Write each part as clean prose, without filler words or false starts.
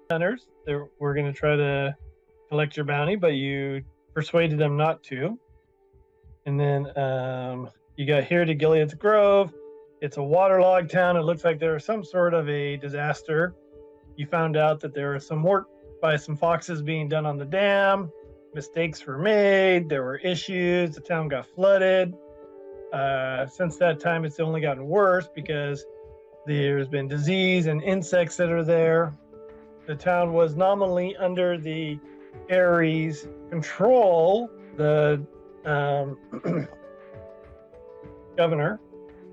Hunters, we're going to try to collect your bounty, but you persuaded them not to. And then you got here to Gilead's Grove. It's a waterlogged town. It looks like there was some sort of a disaster. You found out that there was some work by some foxes being done on the dam. Mistakes were made. There were issues. The town got flooded. Since that time, it's only gotten worse because there's been disease and insects that are there. The town was nominally under the Eyries' control. The governor,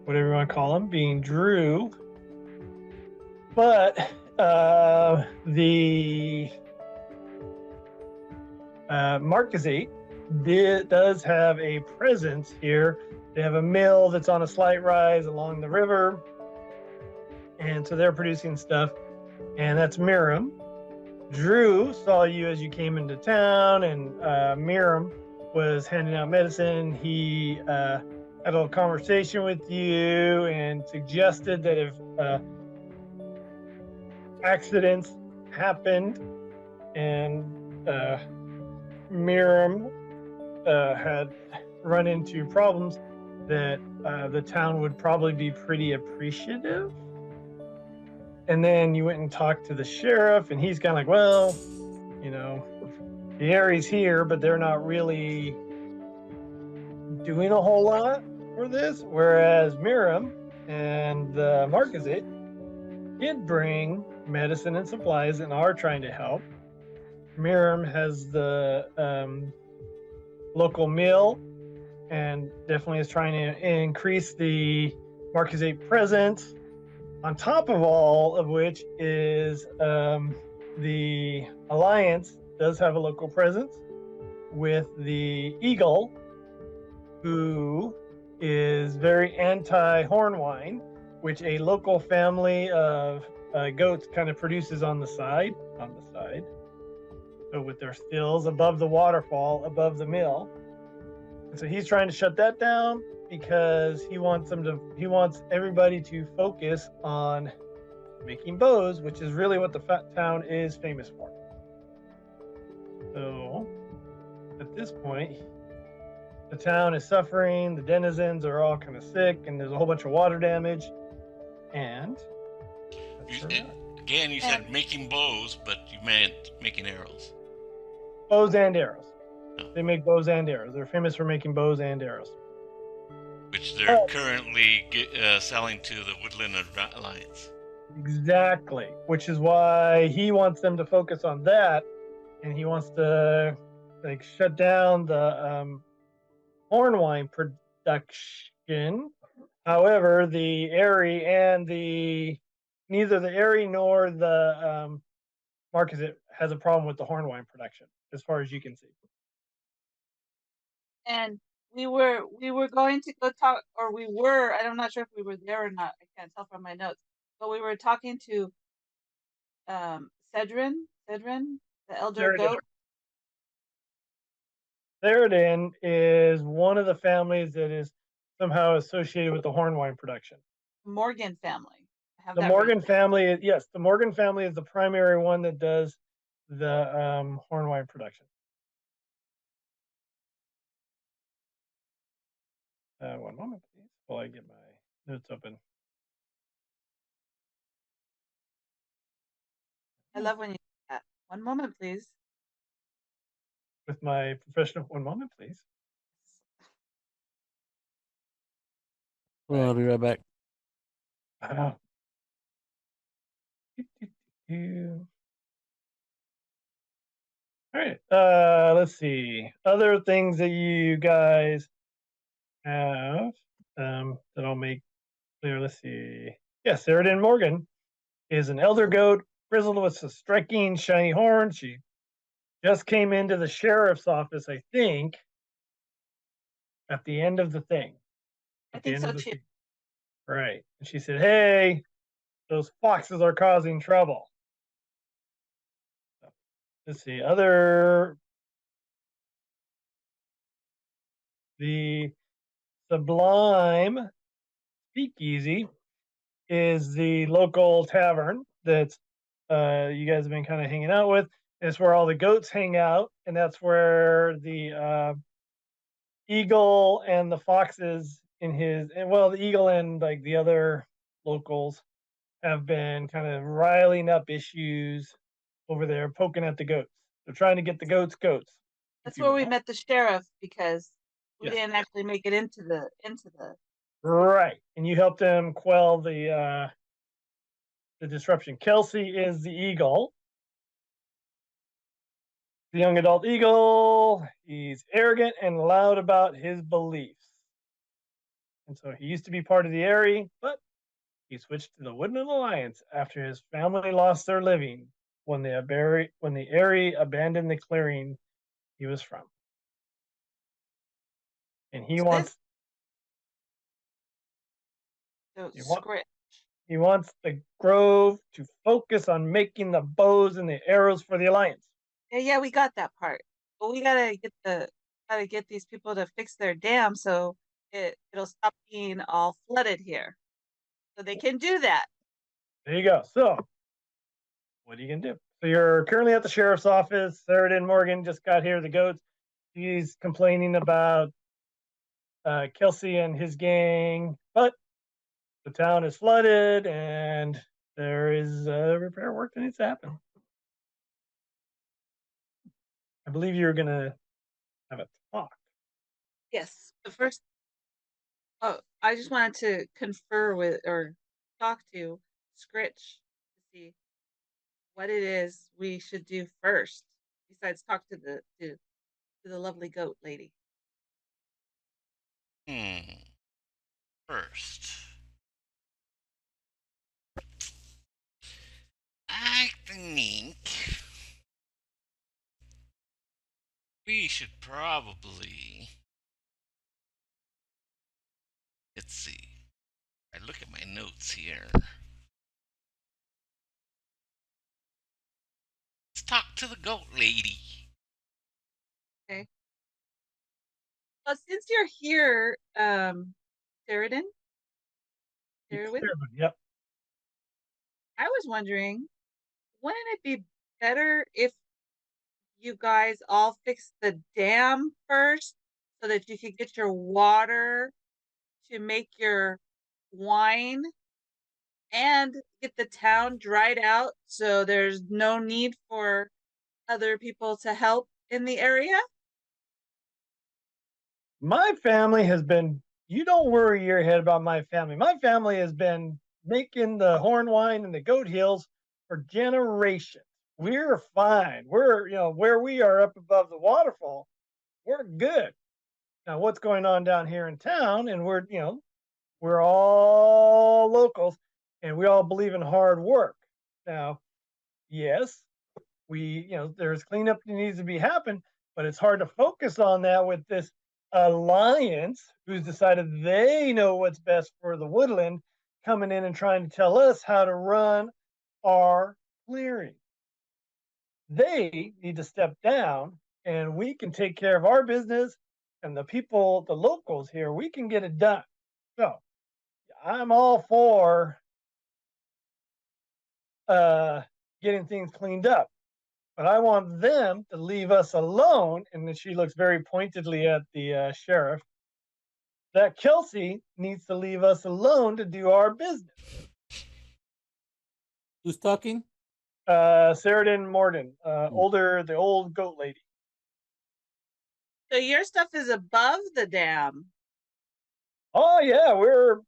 whatever you want to call him, being Drew. But the Marquise does have a presence here. They have a mill that's on a slight rise along the river. And so they're producing stuff. And that's Miriam. Drew saw you as you came into town, and Miriam was handing out medicine. He had a little conversation with you and suggested that if accidents happened and Miriam had run into problems, that the town would probably be pretty appreciative. And then you went and talked to the sheriff, and he's kind of like, well, you know, the Eyries here, but they're not really doing a whole lot for this. Whereas Miriam and the Marquise did bring medicine and supplies and are trying to help. Miriam has the local mill and definitely is trying to increase the Marquise presence. On top of all of which is the Alliance does have a local presence with the Eagle, who is very anti-horn wine, which a local family of goats kind of produces on the side. So with their stills above the waterfall, above the mill. And so he's trying to shut that down, because he wants everybody to focus on making bows, which is really what the town is famous for. So at this point, the town is suffering. The denizens are all kind of sick, and there's a whole bunch of water damage. And again, you said making bows, but you meant making arrows. Bows and arrows. Oh. They make bows and arrows. They're famous for making bows and arrows. Which they're currently selling to the Woodland Alliance. Exactly, which is why he wants them to focus on that, and he wants to shut down the horn wine production. However, the Eyrie and neither the Eyrie nor the Marquise has a problem with the horn wine production, as far as you can see. And we were going to go talk, or we were, I'm not sure if we were there or not, I can't tell from my notes, but we were talking to Cedrin, the elder goat. Theridin is one of the families that is somehow associated with the horn wine production. Morgan family. The Morgan family, yes, the Morgan family is the primary one that does the horn wine production. One moment, please, while I get my notes open. I love when you do that. One moment, please. With my professional, one moment, please. Well, I'll be right back. All right. Let's see. Other things that you guys have that I'll make clear. Let's see. Yes, Theridin Morgan is an elder goat, grizzled with a striking shiny horn. She just came into the sheriff's office, I think, at the end of the thing. I think so too. Right. And she said, hey, those foxes are causing trouble. Let's see. The Sublime Speakeasy is the local tavern that you guys have been kind of hanging out with. It's where all the goats hang out, and that's where the eagle and the foxes the eagle and like the other locals have been kind of riling up issues over there, poking at the goats. They're trying to get the goats, if That's you where we will. met the sheriff because we Yes. didn't actually make it into the Right. And you helped them quell the disruption. Kelsey is the eagle, the young adult eagle. He's arrogant and loud about his beliefs. And so he used to be part of the Eyrie, but he switched to the Woodland Alliance after his family lost their living when the Eyrie abandoned the clearing he was from. And he so wants he, wa- script. he wants the Grove to focus on making the bows and the arrows for the Alliance. Yeah, we got that part. But we gotta get these people to fix their dam so it'll stop being all flooded here. So they can do that. There you go. So, what are you gonna do? So you're currently at the sheriff's office. Sheridan Morgan just got here. The goats. He's complaining about Kelsey and his gang, but the town is flooded and there is repair work that needs to happen. I believe you're gonna have a talk. Yes. But first, I just wanted to confer with or talk to Scritch to see what it is we should do first, besides talk to the lovely goat lady. First, I think we should probably. Let's see. I look at my notes here. Let's talk to the goat lady. Okay. Well, since you're here, Sheridan, Yep. I was wondering, wouldn't it be better if you guys all fix the dam first so that you could get your water to make your wine and get the town dried out so there's no need for other people to help in the area? My family has been. You don't worry your head about my family. My family has been making the horn wine and the goat heels for generations. We're fine. We're where we are up above the waterfall. We're good. Now what's going on down here in town, and we're all locals, and we all believe in hard work. Now, yes, there's cleanup that needs to be happen, but it's hard to focus on that with this alliance who's decided they know what's best for the woodland coming in and trying to tell us how to run our clearing. They need to step down and we can take care of our business, and the locals here, we can get it done. So I'm all for getting things cleaned up, but I want them to leave us alone. And then she looks very pointedly at the sheriff. That Kelsey needs to leave us alone to do our business. Who's talking? Sheridan Morden, the old goat lady. So your stuff is above the dam. Oh yeah, we're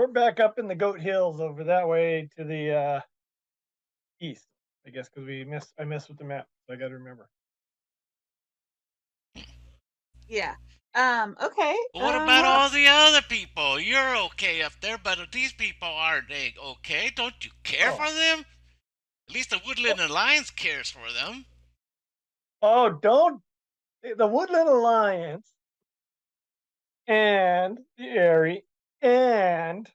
back up in the Goat Hills over that way to the east, I guess, because I messed with the map, so I got to remember. Yeah. Okay. But what about all the other people? You're okay up there, but these people aren't they okay? Don't you care for them? At least the Woodland Alliance cares for them. Oh, don't the Woodland Alliance and the Eyrie and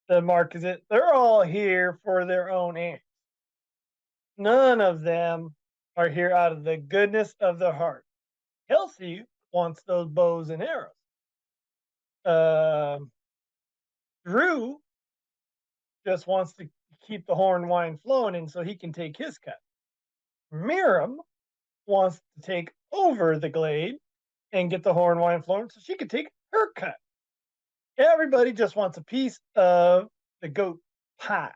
the Marquise, they're all here for their own ends. None of them are here out of the goodness of their heart. Kelsey wants those bows and arrows. Uh, Drew just wants to keep the horn wine flowing and so he can take his cut. Miriam wants to take over the glade and get the horn wine flowing so she can take her cut. Everybody just wants a piece of the goat pie.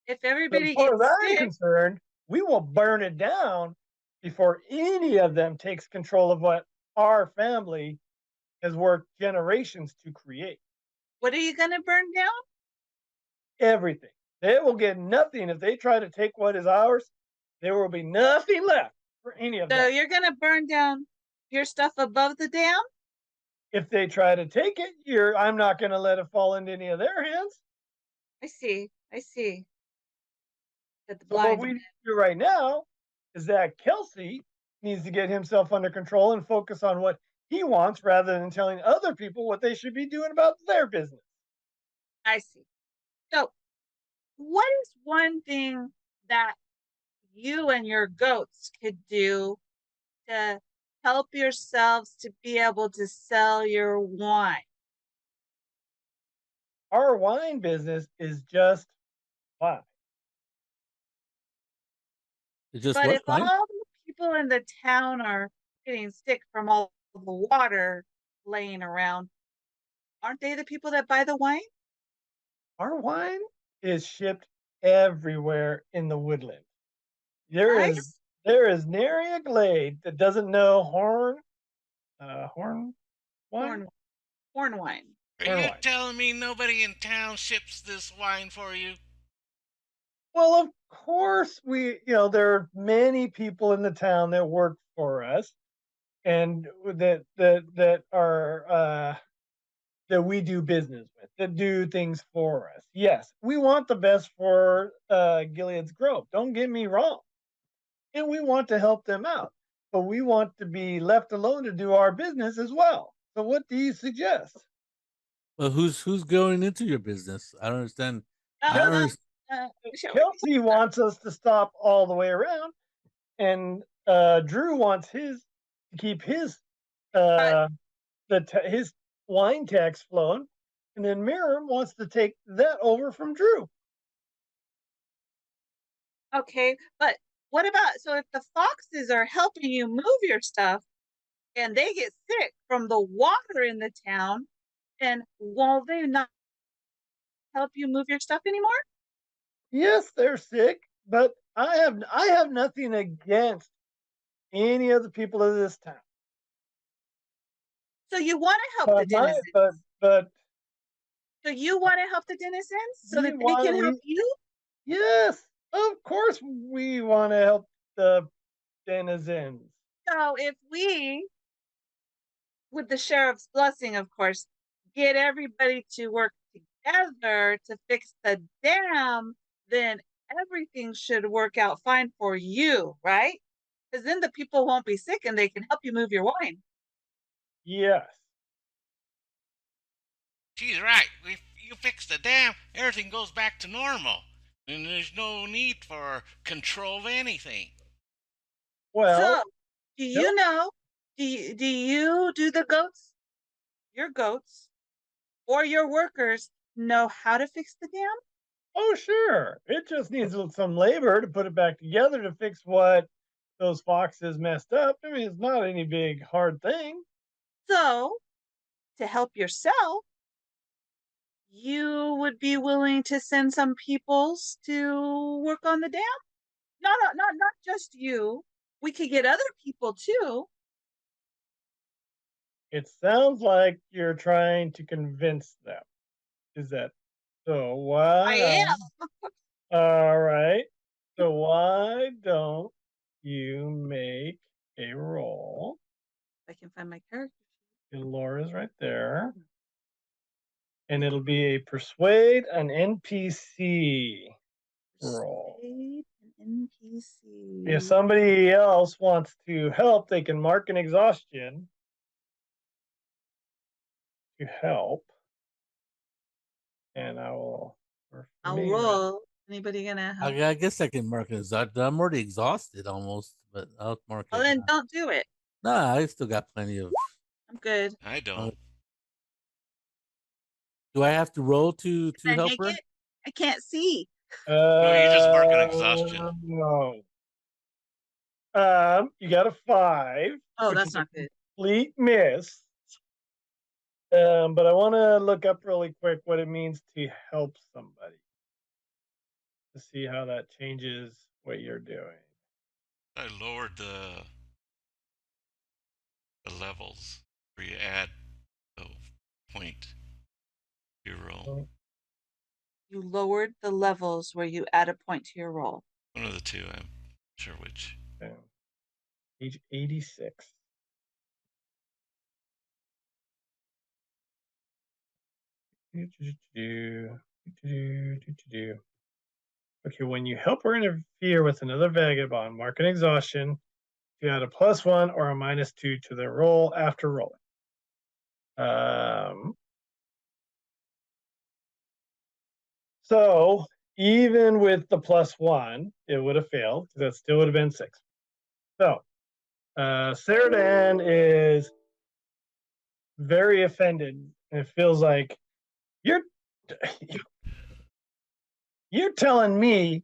If So as everybody far as gets I'm sick, concerned, we will burn it down before any of them takes control of what our family has worked generations to create. what are you going to burn down? Everything. They will get nothing if they try to take what is ours. There will be nothing left for any of So them. you're going to burn down your stuff above the dam? If they try to take it, I'm not going to let it fall into any of their hands. I see. I see. At the So what blind. we do right now is that Kelsey needs to get himself under control and focus on what he wants rather than telling other people what they should be doing about their business. I see. So, what is one thing that you and your goats could do to help yourselves to be able to sell your wine? Our wine business is just fine. It's just But what if fine? all the people in the town are getting sick from all the water laying around, aren't they the people that buy the wine? Our wine is shipped everywhere in the woodland. There I is nary a glade that doesn't know horn wine. corn wine. Are Corn you wine. telling me nobody in town ships this wine for you? Well, of course there are many people in the town that work for us and that are that we do business with, that do things for us. Yes, we want the best for Gilead's grove. Don't get me wrong. And we want to help them out, but we want to be left alone to do our business as well. So what do you suggest? Well, who's going into your business? I don't understand. I don't understand. Kelsey wants us to stop all the way around, and Drew wants to keep his his wine tax flowing, and then Miriam wants to take that over from Drew. Okay, but what about, so if the foxes are helping you move your stuff and they get sick from the water in the town, then will they not help you move your stuff anymore? Yes, they're sick, but I have nothing against any of the people of this town. So you want to help the denizens? But So you want to help the denizens so that they we can help you? yes, of course we want to help the denizens. So if we, with the sheriff's blessing, of course, get everybody to work together to fix the dam, then everything should work out fine for you, right? Because then the people won't be sick and they can help you move your wine. Yes. She's right. If you fix the dam, everything goes back to normal. And there's no need for control of anything. Well, so do you know, do you do the goats, your goats, or your workers know how to fix the dam? oh sure. It just needs some labor to put it back together to fix what those foxes messed up. I mean, it's not any big hard thing. So to help yourself, you would be willing to send some peoples to work on the dam? Not just you. We could get other people too. It sounds like you're trying to convince them. Is that so? Why? I am. All right. So why don't you make a roll? I can find my character. And Laura's right there. And it'll be a persuade an NPC roll. Persuade an NPC. If somebody else wants to help, they can mark an exhaustion to help. And I will. I'll roll. Anybody gonna help? I guess I can mark it as I'm already exhausted almost, but I'll mark Well, it. then don't do it. Nah, I still got plenty of. I'm good. I don't. Do I have to roll to Can I help make her? it? I can't see. No, you just mark an exhaustion. No. You got a 5. Oh, which that's is a not good. complete miss. But I want to look up really quick what it means to help somebody to see how that changes what you're doing. I lowered the levels where you add the point to your roll. You lowered the levels where you add a point to your roll. One of the two. I'm sure which. Page 86. Okay, when you help or interfere with another vagabond, mark an exhaustion. If you add a +1 or a -2 to the roll after rolling. So even with the +1, it would have failed because that still would have been 6. So Sardan is very offended, and it feels like you're telling me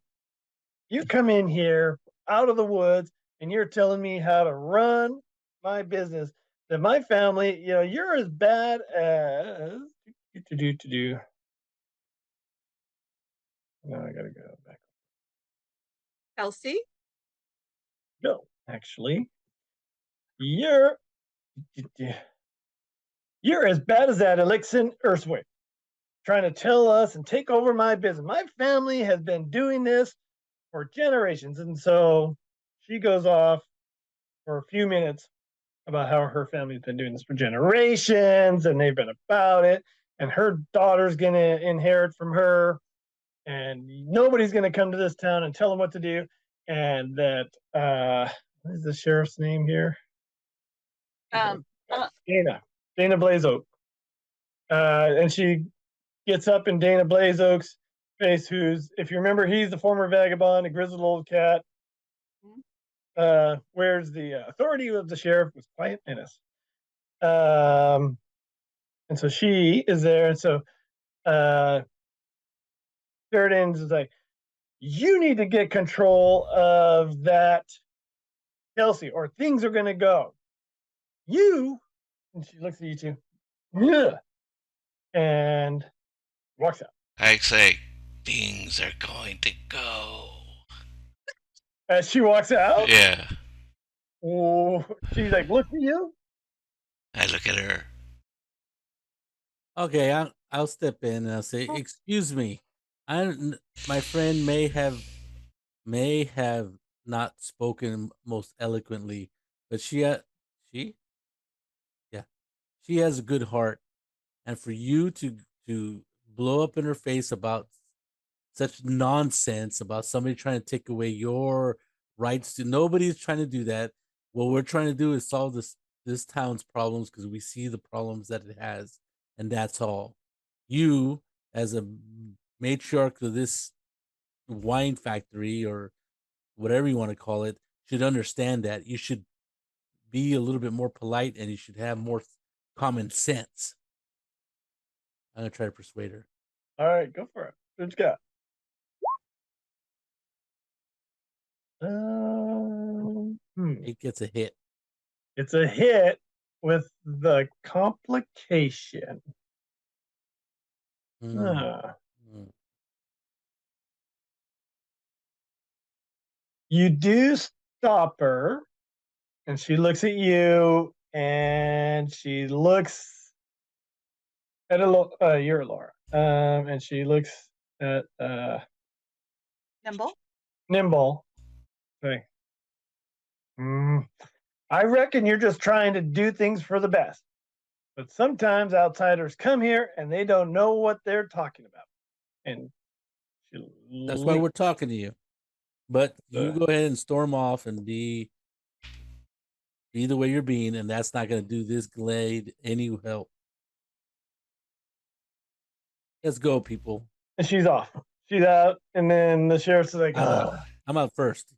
you come in here out of the woods and you're telling me how to run my business, that my family, you're as bad as no, I gotta go back. Kelsey? No, actually, you're as bad as that Elixir Earthway, trying to tell us and take over my business. My family has been doing this for generations. And so she goes off for a few minutes about how her family's been doing this for generations and they've been about it. And her daughter's going to inherit from her. And nobody's going to come to this town and tell them what to do. And that, what is the sheriff's name here? Dana Blaze Oak. And she gets up in Dana Blaze Oak's face, who's, if you remember, he's the former vagabond, a grizzled old cat. Where's the authority of the sheriff was quiet menace. And so she is there. And so Sheridan's is like, you need to get control of that Kelsey, or things are going to go. And she looks at you two, yeah, and walks out. I say, things are going to go. As she walks out, Yeah. oh, she's like, look at you. I look at her. Okay, I'll step in and I'll say, excuse me, my friend may have not spoken most eloquently, but she has a good heart, and for you to blow up in her face about such nonsense about somebody trying to take away your rights to, nobody's trying to do that. What we're trying to do is solve this town's problems because we see the problems that it has, and that's all. You, as a matriarch of this wine factory or whatever you want to call it, should understand that you should be a little bit more polite and you should have more common sense. I'm gonna try to persuade her. All right, go for it. What you got? It gets a hit. It's a hit with the complication. You do stop her, and she looks at you, and she looks at you're Laura, and she looks at Nimble. Okay. I reckon you're just trying to do things for the best, but sometimes outsiders come here and they don't know what they're talking about. And that's why we're talking to you. But you go ahead and storm off and be the way you're being, and that's not going to do this glade any help. Let's go, people. And she's off. She's out, and then the sheriff's like, I'm out. "Ugh." I'm out first.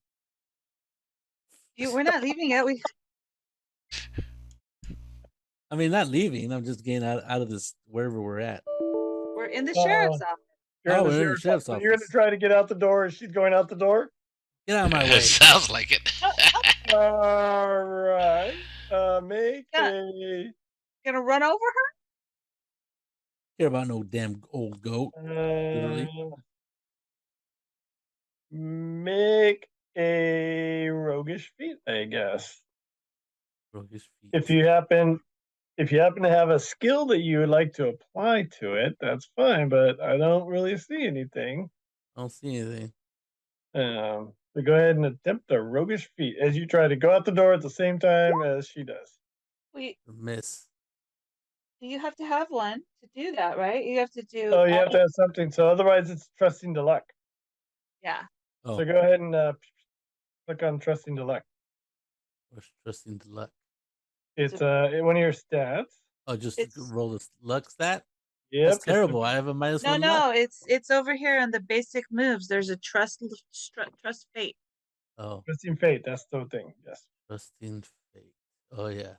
We're not leaving yet. I mean, not leaving. I'm just getting out of this wherever we're at. We're in the Uh, sheriff's office. You're in the we're in the sheriff's sheriff's office. So you're gonna office. try to get out the door as she's going out the door. Get out of my way. Sounds like it. All right. Make Yeah. a Gonna run over her? Care about no damn old goat. Literally. Make a roguish feat, I guess. Roguish feet. If you happen to have a skill that you would like to apply to it, that's fine. But I don't really see anything. I don't see anything. So go ahead and attempt a roguish feat as you try to go out the door at the same time as she does. Wait, Miss. you have to have one to do that, right? You have to do. Oh, you have to have something. So otherwise, it's trusting to luck. Yeah. Oh, So go ahead and click on trusting to luck. trusting the luck. It's one of your stats. Oh, just It's- roll the luck stat. Yep. That's terrible. I have a minus No, one luck. it's over here on the basic moves. There's a trust fate. Oh, Trusting fate. That's the thing. Yes. trusting fate. Oh yeah.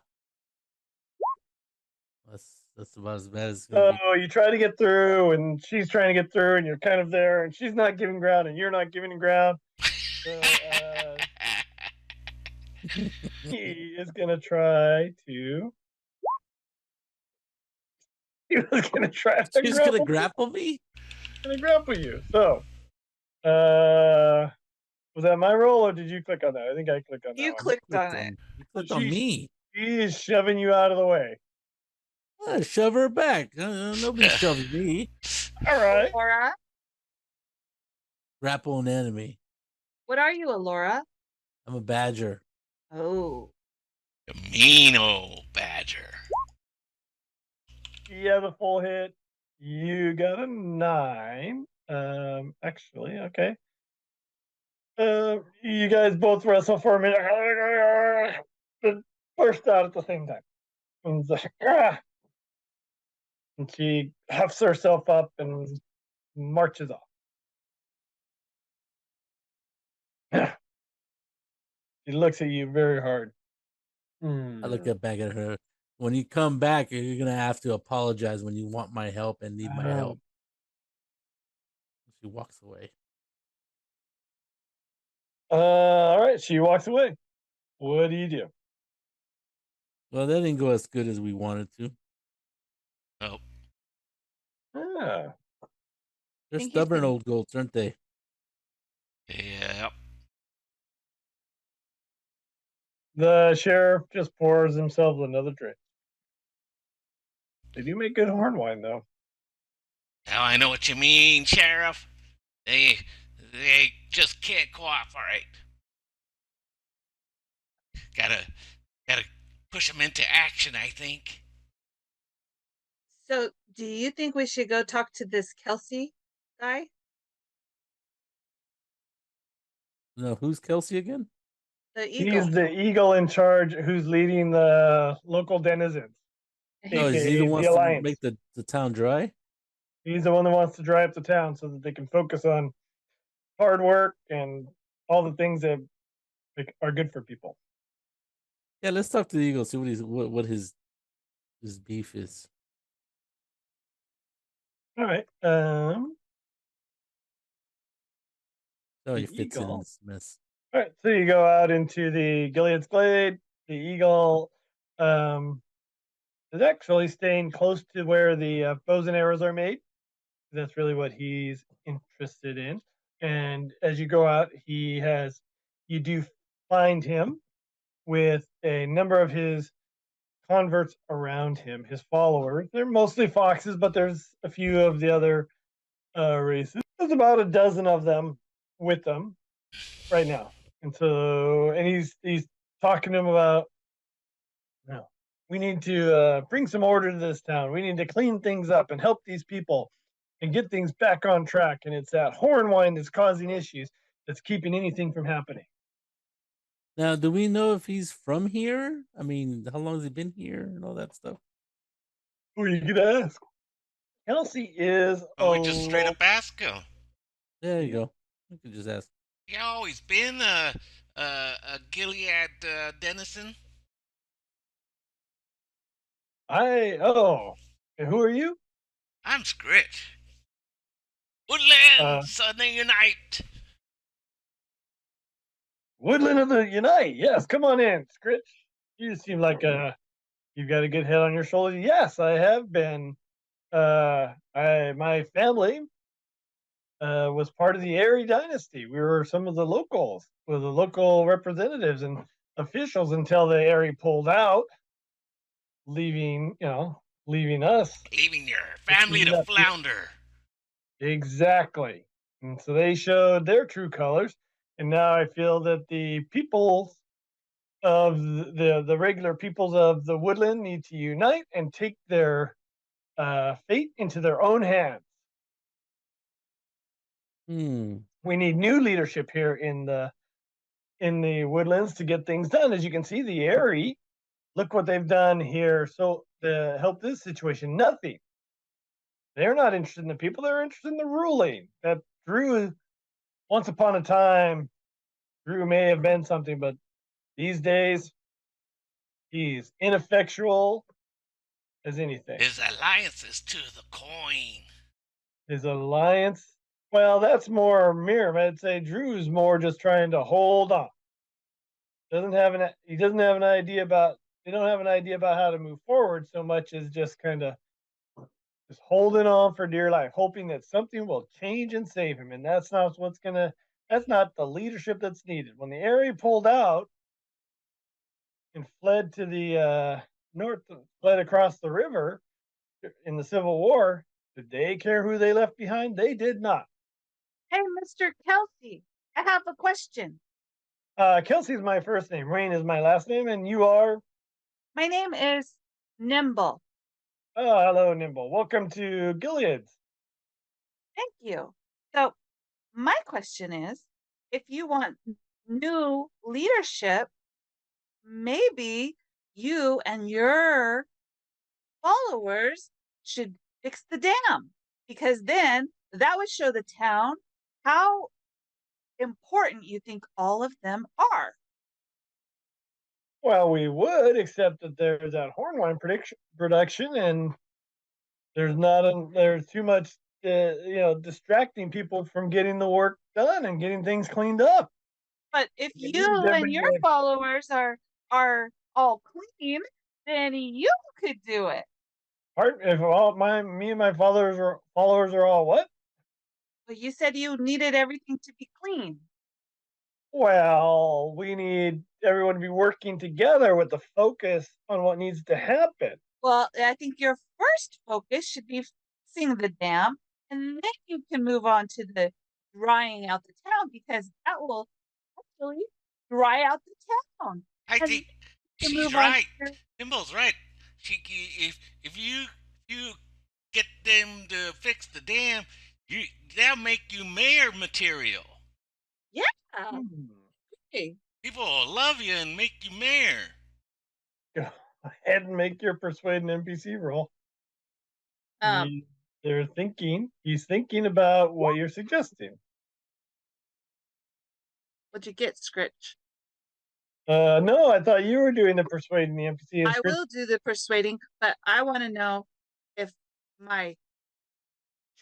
That's about as bad as it's gonna be. Oh, you try to get through, and she's trying to get through, and you're kind of there, and she's not giving ground, and you're not giving ground. So he is gonna try to. He was gonna try to She's gonna grapple me. Gonna grapple you. So, was that my roll or did you click on that? I think I clicked on that. You one. clicked on it. You clicked on me. She is shoving you out of the way. Shove her back. Nobody shoves me. All right. Laura, Grapple an enemy. what are you, Laura? I'm a badger. Oh. A mean old badger. Yeah, the full hit. You got a 9. Actually, okay. You guys both wrestle for a minute. Burst out at the same time. And it's like, ah! And she huffs herself up and marches off. She looks at you very hard. I look back at her. When you come back, you're gonna have to apologize when you want my help and need my help. She walks away. All right, she walks away. What do you do? Well, that didn't go as good as we wanted to. Nope. Ah, They're think he's stubborn gonna- old goats, aren't they? Yep. the sheriff just pours himself another drink. They do make good horn wine, though. Now I know what you mean, Sheriff. They just can't cooperate. Gotta push them into action, I think. So, do you think we should go talk to this Kelsey guy? No, who's Kelsey again? The eagle. He's the eagle in charge who's leading the local denizens. Oh, is he AKA the the one to Alliance. make the town dry? He's the one that wants to dry up the town so that they can focus on hard work and all the things that are good for people. Yeah, let's talk to the eagle. See what his beef is. All right. Oh, he The fits in eagle. this mess. All right, so you go out into the Gilead's Glade. The eagle is actually staying close to where the bows and arrows are made. That's really what he's interested in. And as you go out, you do find him with a number of his converts around him, his followers. They're mostly foxes, but there's a few of the other races. There's about a dozen of them with them right now. And he's talking to him about, no, we need to bring some order to this town. We need to clean things up and help these people and get things back on track. And it's that horn wine that's causing issues that's keeping anything from happening. Now, do we know if he's from here? I mean, how long has he been here and all that stuff? Who are you gonna ask? Kelsey is Or we just straight up ask him. There you go. You can just ask. You always been a Gilead denizen? Oh, and who are you? I'm Scritch. Woodland, Southern Unite. Woodland of the Unite. Yes, come on in, Scritch. You seem like you've got a good head on your shoulders. Yes, I have been. My family was part of the Eyrie Dynasty. We were some of the locals, with the local representatives and officials until the Eyrie pulled out, leaving us. Leaving your family to flounder. Exactly. And so they showed their true colors. And now I feel that the people of the regular peoples of the Woodland need to unite and take their fate into their own hands. We need new leadership here in the Woodlands to get things done. As you can see, the Eyrie, look what they've done here. So to help this situation, nothing. They're not interested in the people. They're interested in the ruling. That Drew, once upon a time, Drew may have been something, but these days, he's ineffectual as anything. His alliance is to the coin. His alliance, well, that's more Miriam. I'd say Drew's more just trying to hold on. He doesn't have an idea about. They don't have an idea about how to move forward so much as just kind of just holding on for dear life, hoping that something will change and save him. And that's not the leadership that's needed. When the Eyrie pulled out and fled to the north, fled across the river in the Civil War, did they care who they left behind? They did not. Hey, Mr. Kelsey, I have a question. Kelsey is my first name. Rain is my last name. And you are? My name is Nimble. Oh, hello, Nimble. Welcome to Gilead. Thank you. So my question is, if you want new leadership, maybe you and your followers should fix the dam, because then that would show the town how important you think all of them are. Well, we would, except that there's that horn wine production, and there's too much, distracting people from getting the work done and getting things cleaned up. But if you and your followers are all clean, then you could do it. If me and my followers are all what? But you said you needed everything to be clean. Well, we need everyone to be working together with the focus on what needs to happen. Well, I think your first focus should be fixing the dam, and then you can move on to the drying out the town, because that will actually dry out the town. I think she's right. Nimble's right. If you get them to fix the dam, they'll make you mayor material. Yeah. Okay. People will love you and make you mayor. Go ahead and make your persuade an NPC roll. He's thinking about what you're suggesting. What'd you get, Scritch? No, I thought you were doing the persuading the NPC. I will do the persuading, but I want to know if my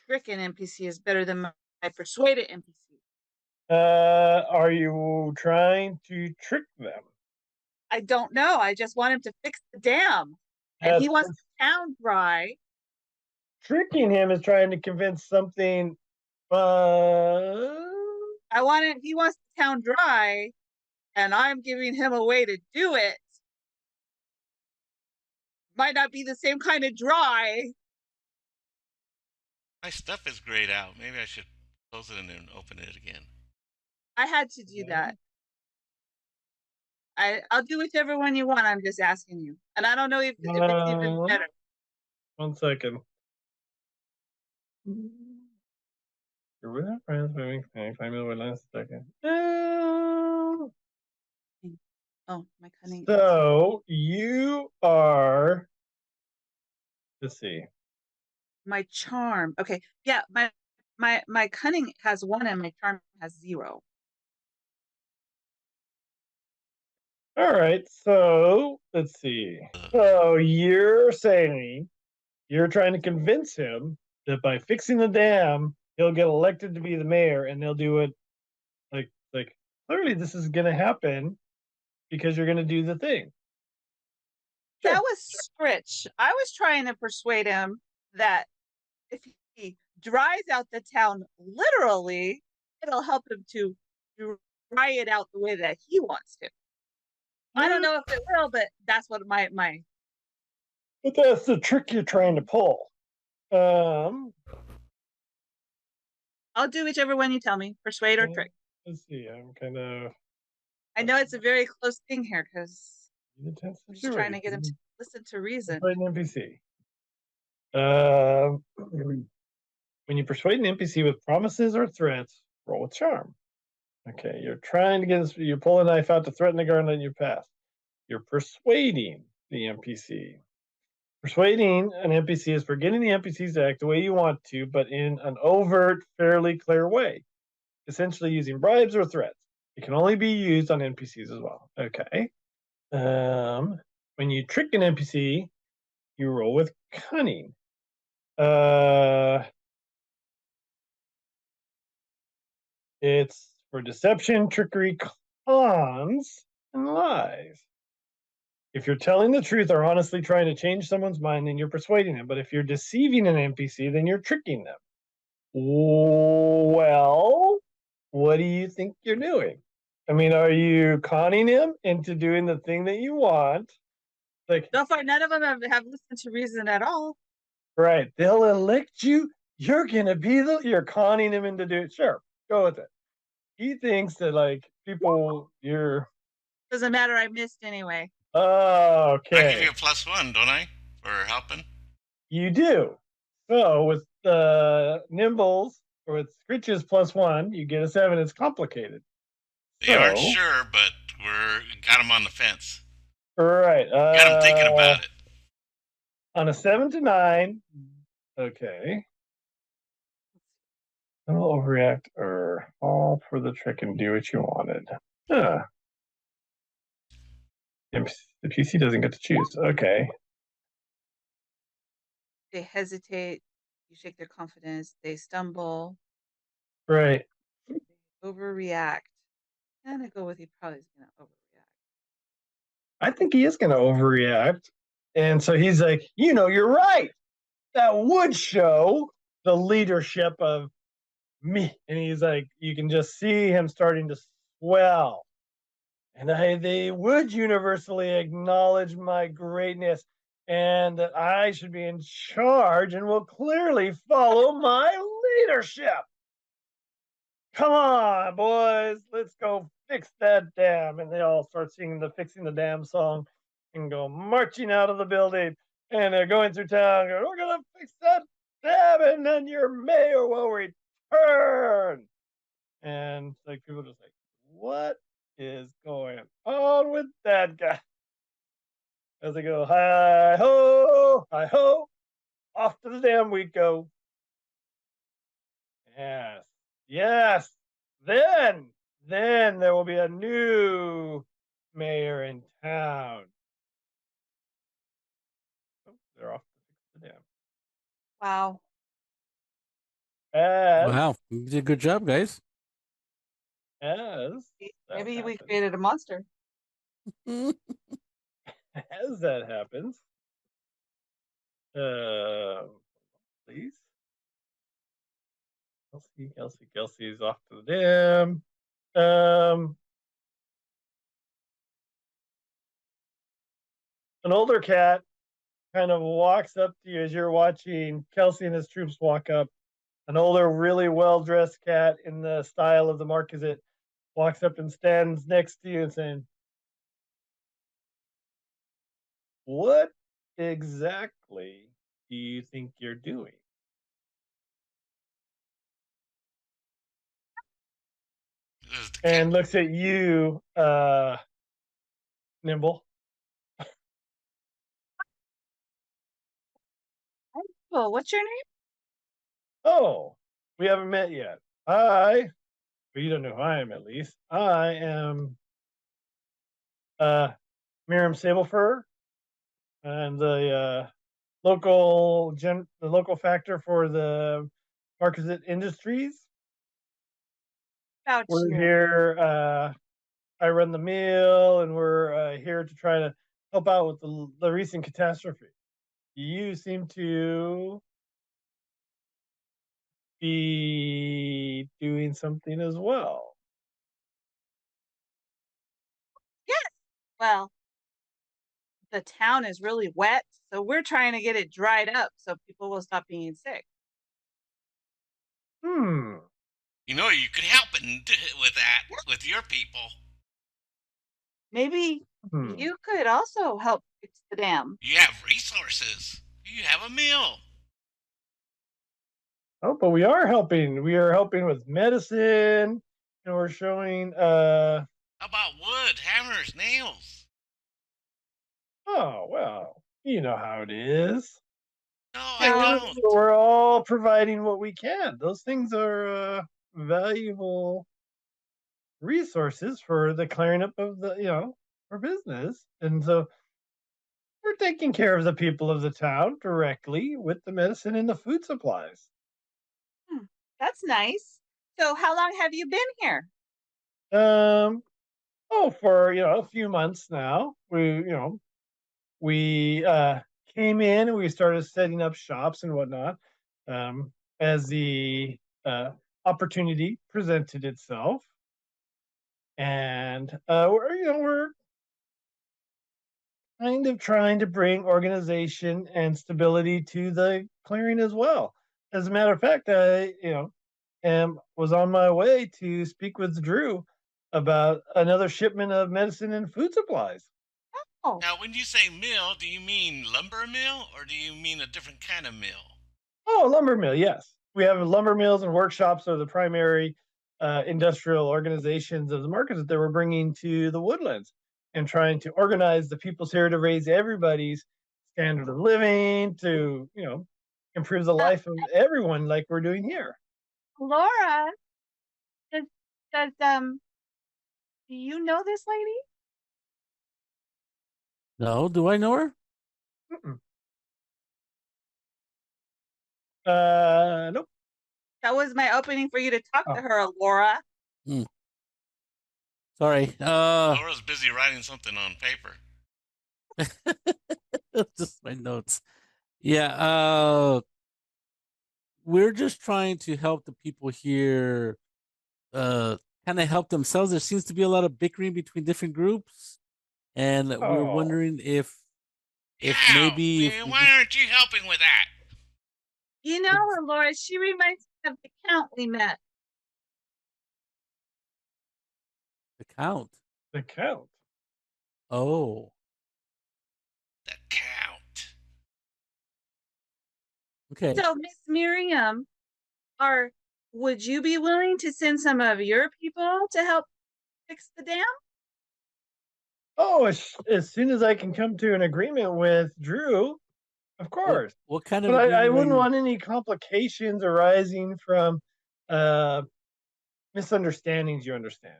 tricking NPC is better than my persuaded NPC. Are you trying to trick them? I don't know. I just want him to fix the dam. And he wants the town dry. Tricking him is trying to convince something. He wants the town dry, and I'm giving him a way to do it. Might not be the same kind of dry. My stuff is grayed out. Maybe I should close it and then open it again. I had to do that. I'll do whichever one you want. I'm just asking you. And I don't know if it's even better. 1 second. You're with our friends, moving. Find me last second. Oh, my cunning. So you are. Let's see. my charm. Okay, yeah, my cunning has 1 and my charm has 0. All right, so let's see. So you're saying you're trying to convince him that by fixing the dam, he'll get elected to be the mayor, and they'll do it like clearly this is going to happen because you're going to do the thing. Sure. That was Scritch. I was trying to persuade him that if he dries out the town literally, it'll help him to dry it out the way that he wants to. I don't know if it will, but that's what my But that's the trick you're trying to pull. I'll do whichever one you tell me, persuade or trick. Let's see. I'm kind of. I know it's a very close thing here because I'm just trying to get him to listen to reason. Persuade an NPC. When you persuade an NPC with promises or threats, roll with charm. Okay, you're trying to get this. You pull a knife out to threaten the guard in your path. You're persuading the NPC. Persuading an NPC is for getting the NPCs to act the way you want to, but in an overt, fairly clear way. Essentially using bribes or threats. It can only be used on NPCs as well. Okay. When you trick an NPC, you roll with cunning. It's for deception, trickery, cons, and lies. If you're telling the truth or honestly trying to change someone's mind, then you're persuading them. But if you're deceiving an NPC, then you're tricking them. Well, what do you think you're doing? I mean, are you conning him into doing the thing that you want? Like, so far, none of them have listened to reason at all. Right. They'll elect you. You're gonna be you're conning him into doing. Sure, go with it. He thinks that like people, doesn't matter. I missed anyway. Oh, okay. I give you a +1, don't I, for helping? You do. So with Nimbles or with Scritches +1, you get a 7. It's complicated. They aren't sure, but got them on the fence. Right. Got them thinking about it. On a 7 to 9, okay. Don't overreact or fall for the trick and do what you wanted. Huh. The PC doesn't get to choose. Okay. They hesitate. You shake their confidence. They stumble. Right. They overreact. I'm gonna go with he probably is gonna overreact. I think he is gonna overreact. And so he's like, you're right. That would show the leadership of me. And he's like, you can just see him starting to swell. And they would universally acknowledge my greatness and that I should be in charge and will clearly follow my leadership. Come on, boys, let's go fix that dam. And they all start singing the Fixing the Dam song and go marching out of the building. And they're going through town, going, we're going to fix that dam, and then your mayor will return. And like people just like, what is going on with that guy? As they go, hi ho, off to the dam we go. Yes. Then there will be a new mayor in town. Oh, they're off to fix the dam. Wow. Wow, you did a good job, guys. Maybe we created a monster. As that happens, please. Kelsey's off to the dam. An older cat kind of walks up to you as you're watching Kelsey and his troops walk up. An older, really well-dressed cat in the style of the Marquise walks up and stands next to you and saying, what exactly do you think you're doing? And looks at you, Nimble. Oh, what's your name? Oh, we haven't met yet. Well, you don't know who I am at least. I am Miriam Sablefur. I'm the local factor for the Marquise Industries. About We're you. here. I run the mill, and we're here to try to help out with the recent catastrophe. You seem to be doing something as well. Yes. Well, the town is really wet, so we're trying to get it dried up so people will stop being sick. Hmm. You know, you could help with that with your people. Maybe you could also help fix the dam. You have resources. You have a mill. Oh, but we are helping. We are helping with medicine, and we're showing. How about wood, hammers, nails? Oh well, you know how it is. No, Yeah, I No. don't. we're all providing what we can. Those things are valuable resources for the clearing up of our business, and so we're taking care of the people of the town directly with the medicine and the food supplies. That's nice. So how long have you been here? Um, for a few months now. We came in and we started setting up shops and whatnot um, as the opportunity presented itself, and we're kind of trying to bring organization and stability to the clearing as well. As a matter of fact, I was on my way to speak with Drew about another shipment of medicine and food supplies. Oh, Now, when you say mill, do you mean lumber mill or do you mean a different kind of mill? Oh, a lumber mill, yes. We have lumber mills and workshops are the primary industrial organizations of the markets that they were bringing to the woodlands and trying to organize the peoples here to raise everybody's standard of living, to improve the life of everyone, like we're doing here. Laura, does do you know this lady? No, do I know her? Mm-mm. Nope. That was my opening for you to talk Oh. to her, Laura. Sorry. Laura's busy writing something on paper. Just my notes. We're just trying to help the people here kind of help themselves. There seems to be a lot of bickering between different groups, and we're Oh. wondering if Why aren't you helping with that? You know her, Laura. She reminds me of the count we met. the count. The count. Oh, The count. okay. So, Miss Miriam, would you be willing to send some of your people to help fix the dam? Oh, as soon as I can come to an agreement with Drew, of course. What kind of But I agreement are wouldn't you? want any complications arising from misunderstandings. You understand?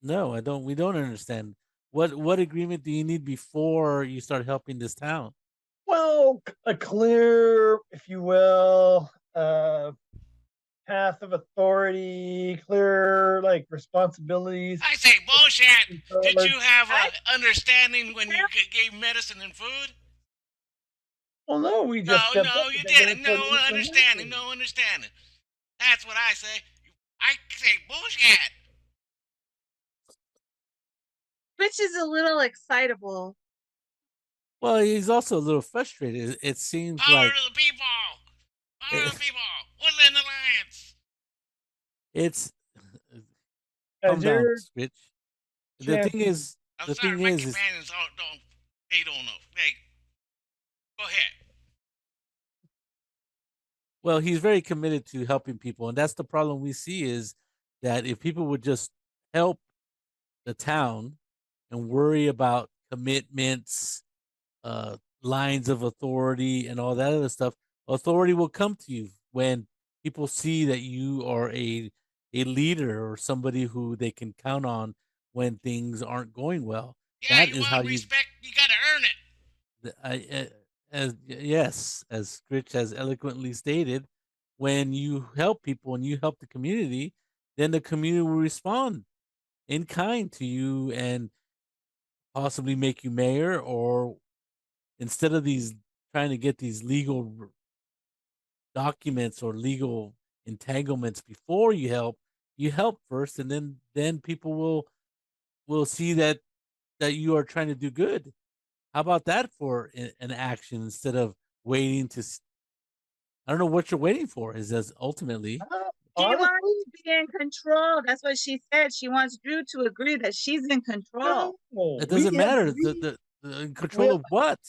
No, I don't. We don't understand. What agreement do you need before you start helping this town? Well, a clear, if you will, path of authority, clear like responsibilities. I say bullshit. Did you have an understanding when you gave medicine and food? Well, no, we just stepped No, up you because didn't. that's what No understanding. No understanding. That's what I say. I say bullshit. Which is a little excitable. Well, he's also a little frustrated. It seems Power like to the people. Power to the people. Woodland Alliance. it's As calm down, your Rich. The champion. thing is, I'm the sorry, thing my is, companions they don't know. Hey, go ahead. well, he's very committed to helping people, and that's the problem we see is that if people would just help the town and worry about commitments, lines of authority, and all that other stuff, authority will come to you when people see that you are a leader or somebody who they can count on when things aren't going well. Yeah, That you is how want you respect, you gotta earn it. as yes, as Rich has eloquently stated, when you help people and you help the community, then the community will respond in kind to you and possibly make you mayor, or instead of these trying to get these legal documents or legal entanglements before you help first, and then people will see that you are trying to do good. How about that for an action instead of waiting to I don't know what you're waiting for. Is as ultimately She Honestly, wants to be in control. That's what she said. She wants Drew to agree that she's in control. no. it We doesn't matter. agree. The in We, control of what? Of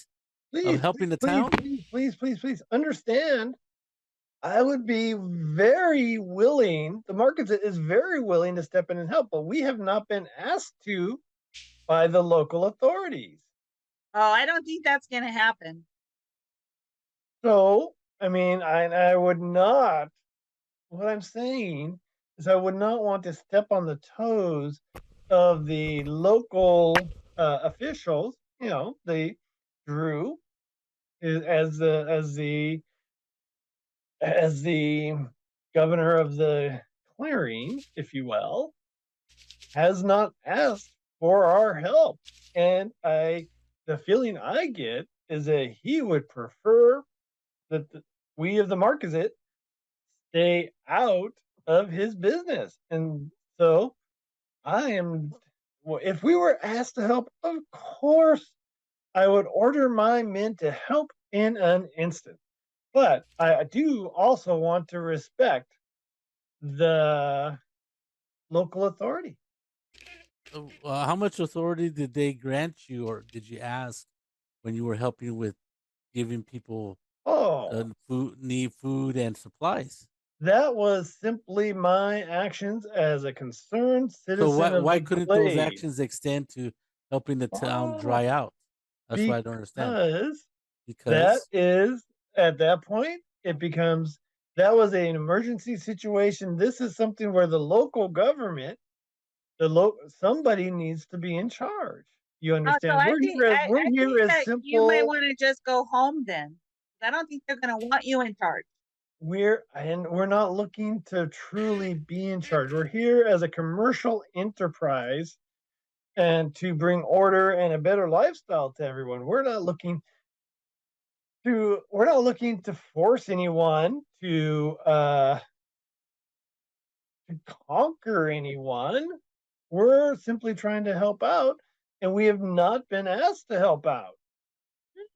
please, helping the please, town? please, please, please, please understand. I would be very willing. The market is very willing to step in and help, but we have not been asked to by the local authorities. Oh, I don't think that's going to happen. So, I mean, I would not. What I'm saying is, I would not want to step on the toes of the local officials. You know, the Drew as the governor of the clearing, if you will, has not asked for our help. And the feeling I get is that he would prefer that we of the Marquisate stay out of his business. And so I am, well, if we were asked to help, of course, I would order my men to help in an instant. But I do also want to respect the local authority. How much authority did they grant you, or did you ask when you were helping with giving people Oh, food and supplies? that was simply my actions as a concerned So citizen of why the couldn't those Glade. actions extend to helping the town Oh, dry out? That's what I don't understand. because that Because is, at that point, it becomes, that was an emergency situation. This is something where the local government, somebody needs to be in charge. You So understand? I think We're I here think as that you might simple. want to just go home then. I don't think they're going to want you in charge. We're not looking to truly be in charge. We're here as a commercial enterprise and to bring order and a better lifestyle to everyone. We're not looking to force anyone to conquer anyone. We're simply trying to help out, and we have not been asked to help out.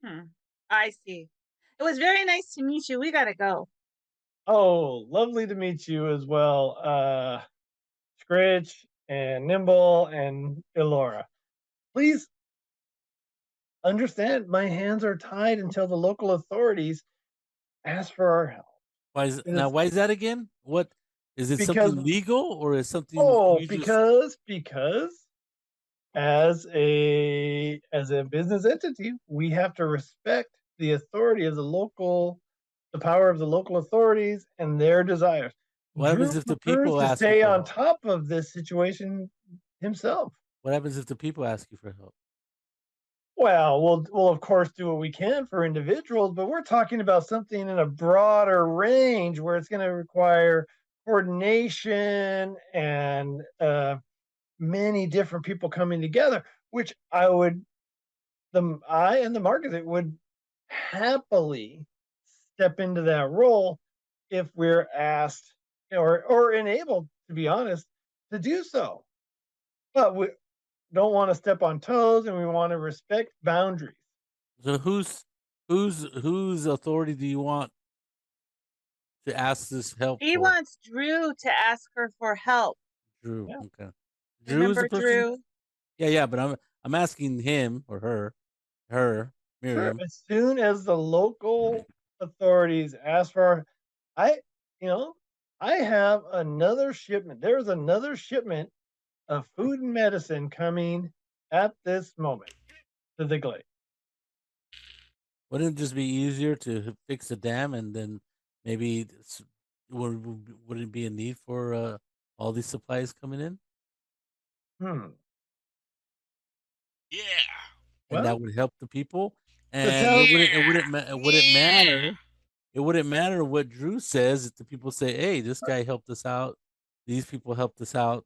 Hmm. I see. It was very nice to meet you. We got to go. Oh, lovely to meet you as well, Scritch and Nimble and Elora. Please understand, my hands are tied until the local authorities ask for our help. It is why is that again? What is it? because Something legal, or is something you just because as a business entity, we have to respect the authority of the power of the local authorities and their desires. what Drew happens if the prefers people to ask you stay for on help? top of this situation himself. What happens if the people ask you for help? Well, we'll of course do what we can for individuals, but we're talking about something in a broader range where it's going to require coordination and many different people coming together, which I and the market would happily step into that role if we're asked or enabled, to be honest, to do so. But we don't want to step on toes, and we want to respect boundaries. So whose authority do you want to ask this help He for? wants Drew to ask her for help. Drew. Yeah, Okay. Drew is the Remember person. Drew? Yeah, but I'm asking him or her, sure. Miriam. As soon as the local authorities ask for, I, you know, I have another shipment. There's another shipment of food and medicine coming at this moment to the Glade. Wouldn't it just be easier to fix the dam and then maybe would it be a need for all these supplies coming in? Hmm. Yeah. And that Well, would help the people, the and town. it wouldn't matter. It wouldn't matter what Drew says if the people say, "Hey, this guy helped us out. These people helped us out."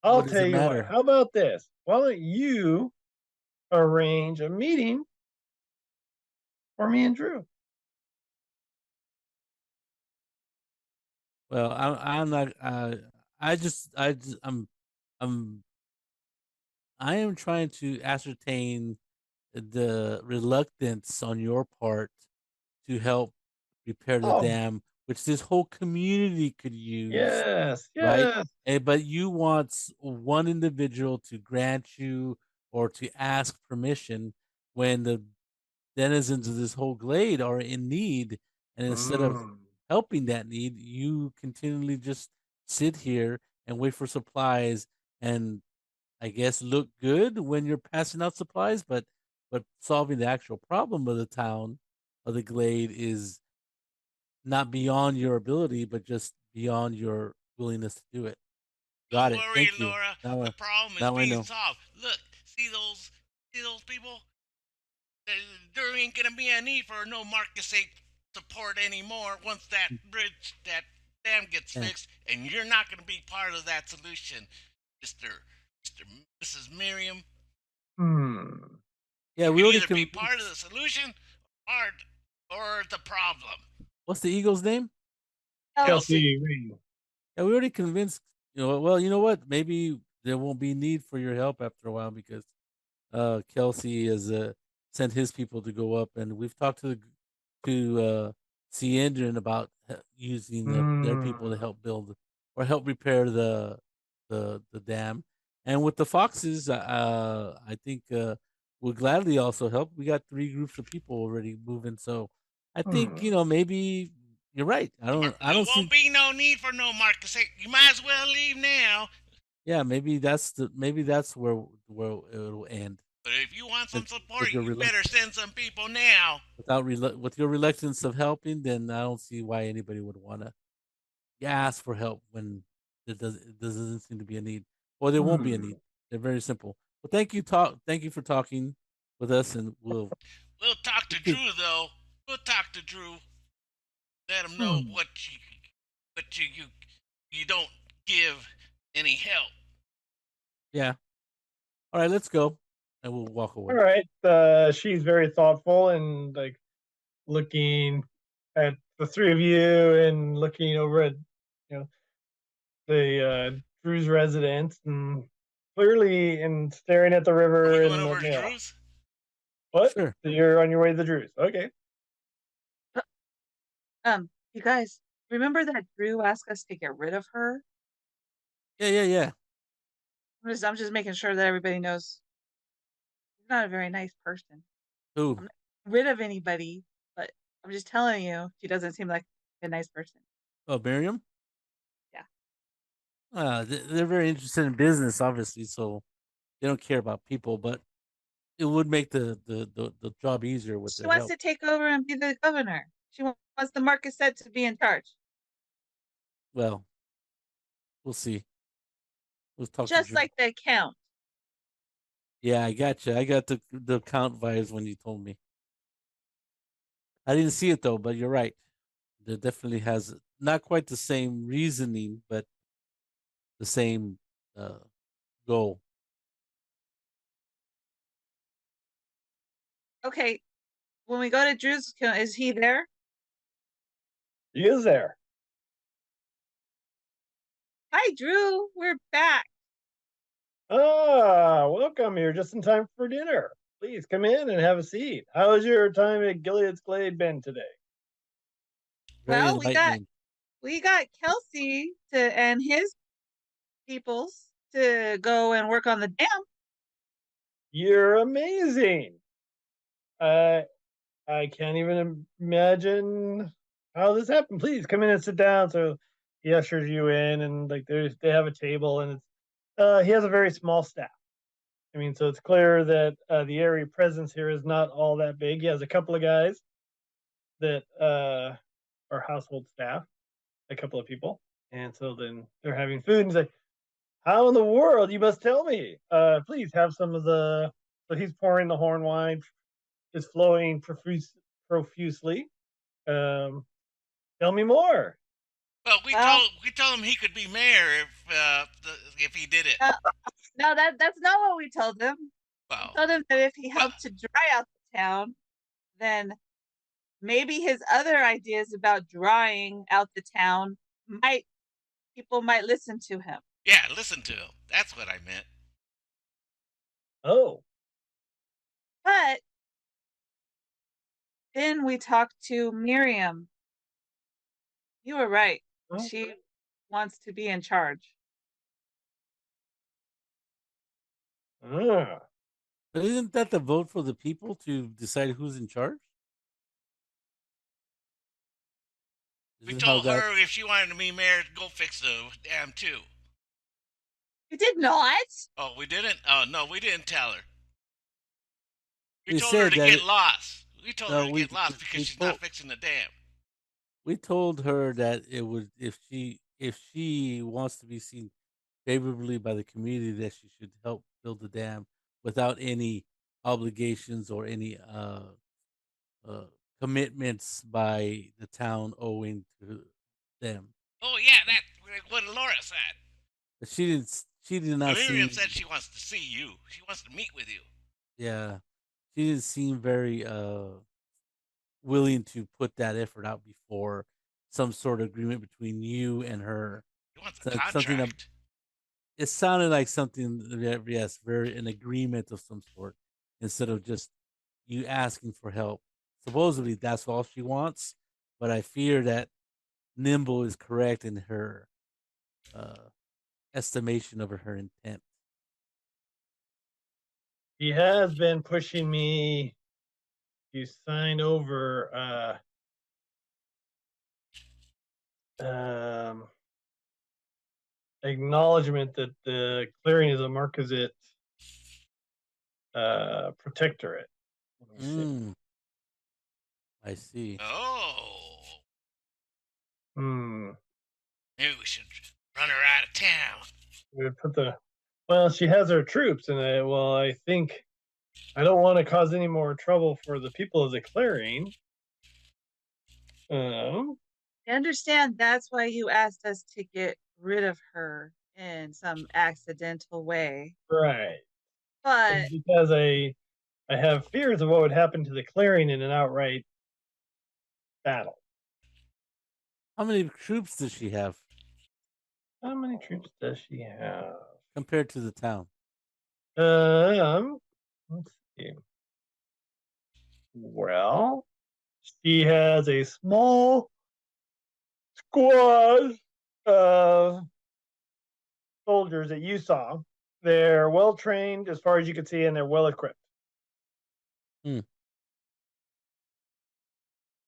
I'll What does tell it you what. matter? How about this? Why don't you arrange a meeting for me and Drew? Well, I'm not. I'm I am trying to ascertain the reluctance on your part to help repair the Oh, dam, which this whole community could use, yes, right? yes. But you want one individual to grant you or to ask permission when the denizens of this whole glade are in need, and instead of Mm, helping that need, you continually just sit here and wait for supplies and I guess look good when you're passing out supplies, but solving the actual problem of the town of the glade is not beyond your ability, but just beyond your willingness to do it. Got Don't it. worry, Thank you. Laura. Now, The problem is now I being know. solved. Look, see those people? There ain't gonna be a need for no Marcus 8 support anymore once that bridge, that dam gets Yeah, fixed, and you're not gonna be part of that solution, Mister Mrs. Miriam. hmm. yeah. You We can already either be part of the convinced. solution or the problem. What's the eagle's name? Kelsey, Kelsey. Kelsey Green. Yeah, we already convinced. Well, you know what? Maybe there won't be need for your help after a while because Kelsey has sent his people to go up, and we've talked to Ciandrin about using their people to Hmm. help build or help repair the dam. And with the foxes, I think we'll gladly also help. We got 3 groups of people already moving, so I think Hmm. maybe you're right. I there don't won't see. be no need for no Marcus 8. You might as well leave now. Yeah, maybe that's where it'll end. But if you want some Since support, with your you better send some people now. with your reluctance of helping, then I don't see why anybody would want to ask for help when there doesn't seem to be a need, or there won't be a Hmm. need. They're very simple. Well, thank you for talking with us, and We'll talk we to could, Drew though. We'll talk to Drew. Let him know Hmm. what you don't give any help. yeah. All right, let's go, and we'll walk All away. right. She's very thoughtful and like looking at the three of you and looking over at know the Drew's residence and clearly and staring at the Are we river going and over to yeah. Drew's? What? Sure. So you're on your way to the Drews? Okay. You guys, remember that Drew asked us to get rid of her? Yeah. I'm just making sure that everybody knows she's not a very nice person. Who? I'm not rid of anybody, but I'm just telling you, she doesn't seem like a nice person. Oh, Miriam. Yeah. They're very interested in business, obviously, so they don't care about people, but it would make the job easier with She their wants help. to take over and be the governor. She wants the Marcus said to be in charge. Well, we'll see. We'll talk to Just Drew. like the count. Yeah, I got you. I got the count vibes when you told me. I didn't see it though, but you're right. There definitely has not quite the same reasoning, but the same uh, goal. Okay, when we go to Drew's, is he there? He is there. Hi, Drew. We're back. Ah, welcome. You're just in time for dinner. Please come in and have a seat. How has your time at Gilead's Glade been today? Very Well, enlightening. we got Kelsey to and his peoples to go and work on the dam. You're amazing. I I can't even imagine how this happened. Please come in and sit down. So he ushers you in, and like they have a table, and it's he has a very small staff. I mean, so it's clear that the Eyrie presence here is not all that big. He has a couple of guys that our household staff, a couple of people, and so then they're having food, and he's like, "How in the world? You must tell me. Please have some of the." So he's pouring the horn wine, is flowing profusely. Um, Tell me more. Well, Well, we told him he could be mayor if he did it. no, that's not what we told him. We Well, told him that if he well, helped to dry out the town, then maybe his other ideas about drying out the town people might listen to him. yeah, listen to him. That's what I meant. Oh, But then we talked to Miriam. You were right. well, She wants to be in charge. ah, But isn't that the vote for the people to decide who's in charge? We Isn't how told that? her if she wanted to be mayor, go fix the dam too. You did not. Oh, we didn't? Oh, no, we didn't tell her. We We told her said to that. get lost. We told her No, to get lost because we she's told not fixing the dam. we told her that it would if she wants to be seen favorably by the community that she should help build the dam without any obligations or any uh commitments by the town owing to them. Oh, yeah, that's what Laura said. But she did not Miriam seem said she wants to see you. She wants to meet with you. yeah she didn't seem very willing to put that effort out before some sort of agreement between you and her. She wants a Something contract. it sounded like something, yes, very an agreement of some sort instead of just you asking for help. Supposedly that's all she wants, but I fear that Nimble is correct in her uh, estimation of her intent. he has been pushing me to sign over acknowledgement that the clearing is a Marquise protectorate. Let me see. Mm, I see. Oh, Hmm. maybe we should run her out of town. We would put the well, she has her troops, and I think I don't want to cause any more trouble for the people of the clearing. Um, I understand that's why you asked us to get rid of her in some accidental way. right. But Because I have fears of what would happen to the clearing in an outright battle. How many troops does she have How many troops does she have? compared to the town? Let's see. Well, she has a small squad of soldiers that you saw. They're well trained as far as you can see, and they're well equipped.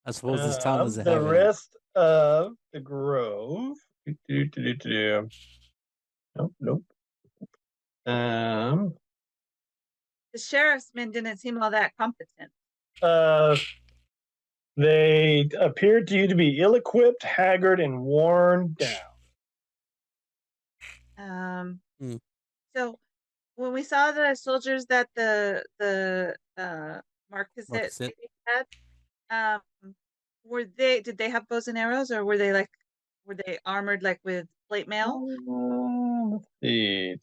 I suppose this town doesn't The have any. rest of the grove. Nope, nope. the sheriff's men didn't seem all that competent. They appeared to you to be ill-equipped, haggard, and worn down. So when we saw the soldiers that the Marquise had, did they have bows and arrows, or were they armored like with plate mail? Let's see.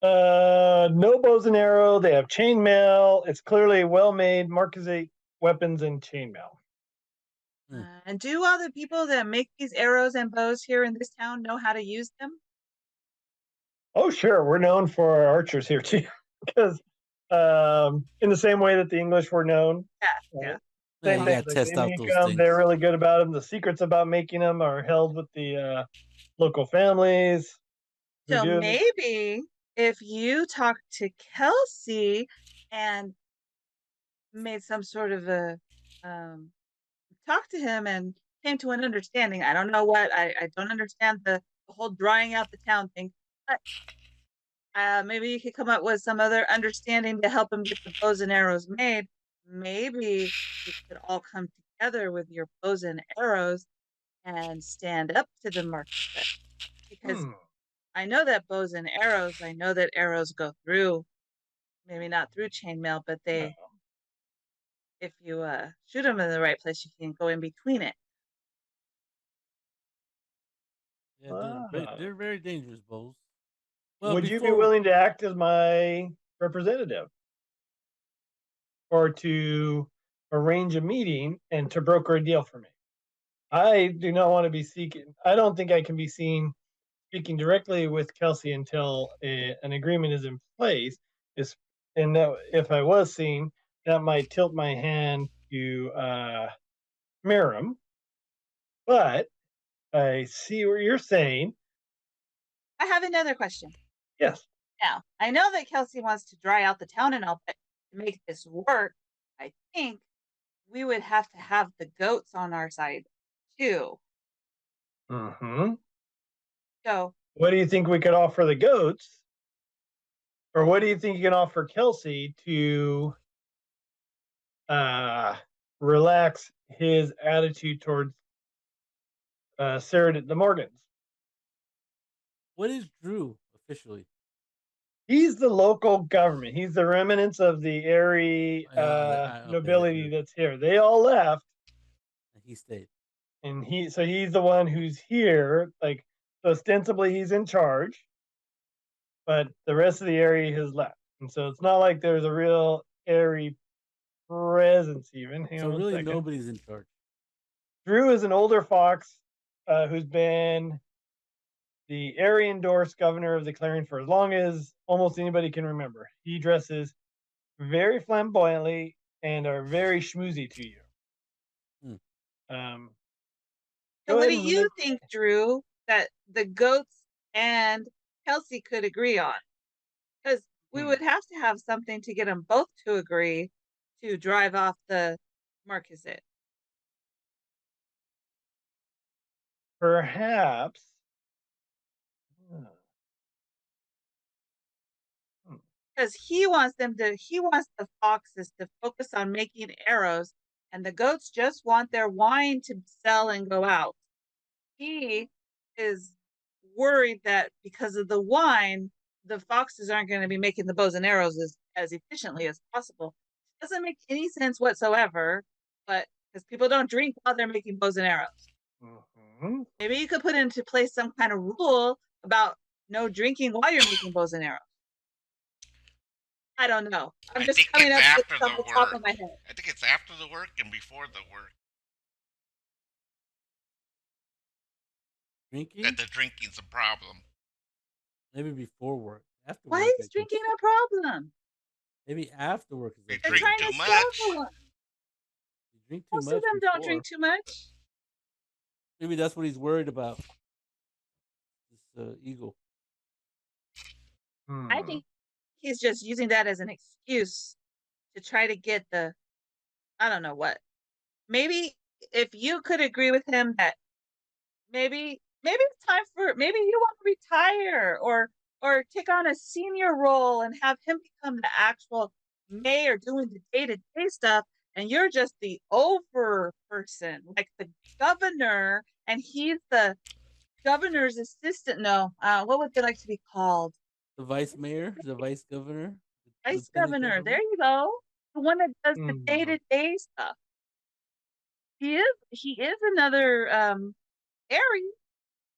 No bows and arrow. They have chainmail. It's clearly well-made Marquise weapons and chainmail. And do all the people that make these arrows and bows here in this town know how to use them? Oh, sure. We're known for our archers here too, because in the same way that the English were known. Yeah. Yeah, you gotta Like test they out make those them, things. they're really good about them. The secrets about making them are held with the local families. So maybe if you talk to Kelsey and made some sort of a talk to him and came to an understanding. I don't know what I don't understand the whole drying out the town thing, but maybe you could come up with some other understanding to help him get the bows and arrows made. maybe you could all come together with your bows and arrows and stand up to the Marquise. Because I know that bows and arrows, I know that arrows go through, maybe not through chainmail, but they, if you shoot them in the right place, you can go in between it. Yeah, they're very dangerous bows. Well, would you be willing to act as my representative, or to arrange a meeting and to broker a deal for me? I do not want to be seeking. I don't think I can be seen speaking directly with Kelsey until an agreement is in place. And that if I was seen, that might tilt my hand to Miriam. But I see what you're saying. I have another question. Yes. Now, I know that Kelsey wants to dry out the town and all, but to make this work, I think we would have to have the goats on our side too. So, what do you think we could offer the goats? Or what do you think you can offer Kelsey to relax his attitude towards Sarah the Morgans? What is Drew officially? He's the local government. He's the remnants of the Eyrie nobility that's here. They all left. He stayed. And he's the one who's here. Like, so ostensibly he's in charge, but the rest of the area has left. And so it's not like there's a real Eyrie presence even. So really nobody's in charge. Drew is an older fox who's been the Eyrie endorsed governor of the clearing for as long as almost anybody can remember. He dresses very flamboyantly and are very schmoozy to you. So what do you think, Drew, that the goats and Kelsey could agree on? Because we would have to have something to get them both to agree to drive off the Marquise. Perhaps. Because he wants the foxes to focus on making arrows, and the goats just want their wine to sell and go out. He is worried that because of the wine, the foxes aren't going to be making the bows and arrows as efficiently as possible. It doesn't make any sense whatsoever, but because people don't drink while they're making bows and arrows. Maybe you could put into place some kind of rule about no drinking while you're making bows and arrows. I don't know. I'm just coming up with it off the top of my head. I think it's after the work and before the work. Drinking? That the drinking's a problem. Maybe before work. After Why work, is drinking a problem? Maybe after work. They drink too much. You drink too Most much of them before. don't drink too much. Maybe that's what he's worried about. This eagle. I think he's just using that as an excuse to try to get I don't know what. Maybe if you could agree with him that maybe it's time maybe you want to retire or take on a senior role and have him become the actual mayor doing the day-to-day stuff, and you're just the over person, like the governor, and he's the governor's assistant. No, what would they like to be called? The vice mayor, the vice governor. Vice governor. There you go. The one that does the day-to-day stuff. He is another Eyrie,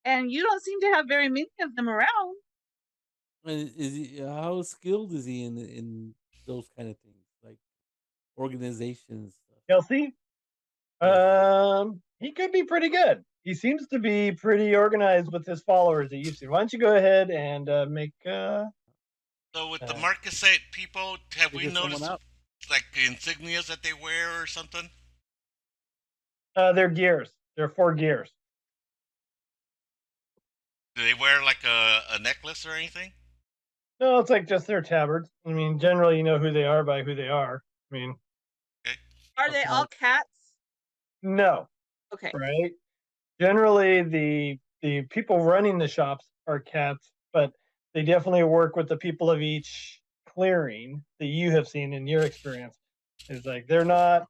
and you don't seem to have very many of them around. Is he? How skilled is he in those kind of things, like organizations? Kelsey, he could be pretty good. He seems to be pretty organized with his followers that you've seen. Why don't you go ahead and make? So with the Marquise people, have we noticed like insignias that they wear or something? They're gears. They're 4 gears. Do they wear like a necklace or anything? No, it's like just their tabards. I mean, generally, you know who they are by who they are. I mean, are they all cats? No. Okay. Right. Generally, the people running the shops are cats, but they definitely work with the people of each clearing that you have seen in your experience. It's like they're not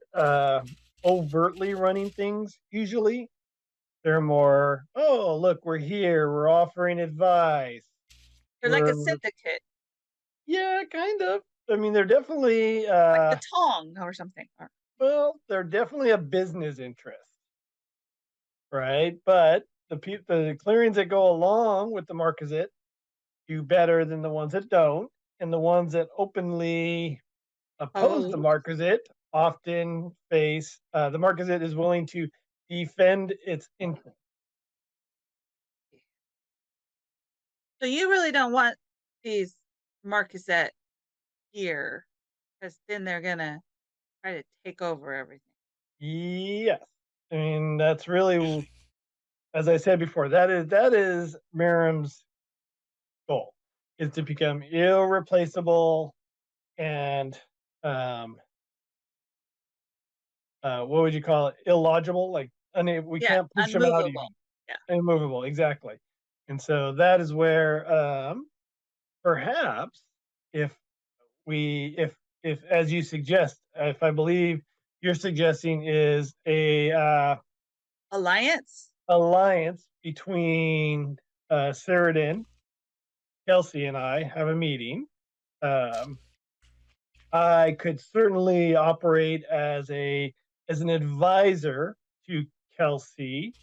overtly running things usually. They're more, oh, look, we're here. We're offering advice. They're like a syndicate. Yeah, kind of. I mean, they're definitely like the Tong or something. Well, they're definitely a business interest, right? But the clearings that go along with the Marquisate do better than the ones that don't, and the ones that openly oppose the Marquisate often face the Marquisate is willing to defend its interest. So you really don't want these Marquisate here, because then they're gonna try to take over everything. Yes, I mean that's really, as I said before, that is Miriam's goal, is to become irreplaceable and what would you call it? Illogical, like we can't push them out. Immovable, exactly. And so that is where perhaps if as you suggest, if I believe you're suggesting is a alliance between Ceridan, Kelsey, and I have a meeting. I could certainly operate as an advisor to Kelsey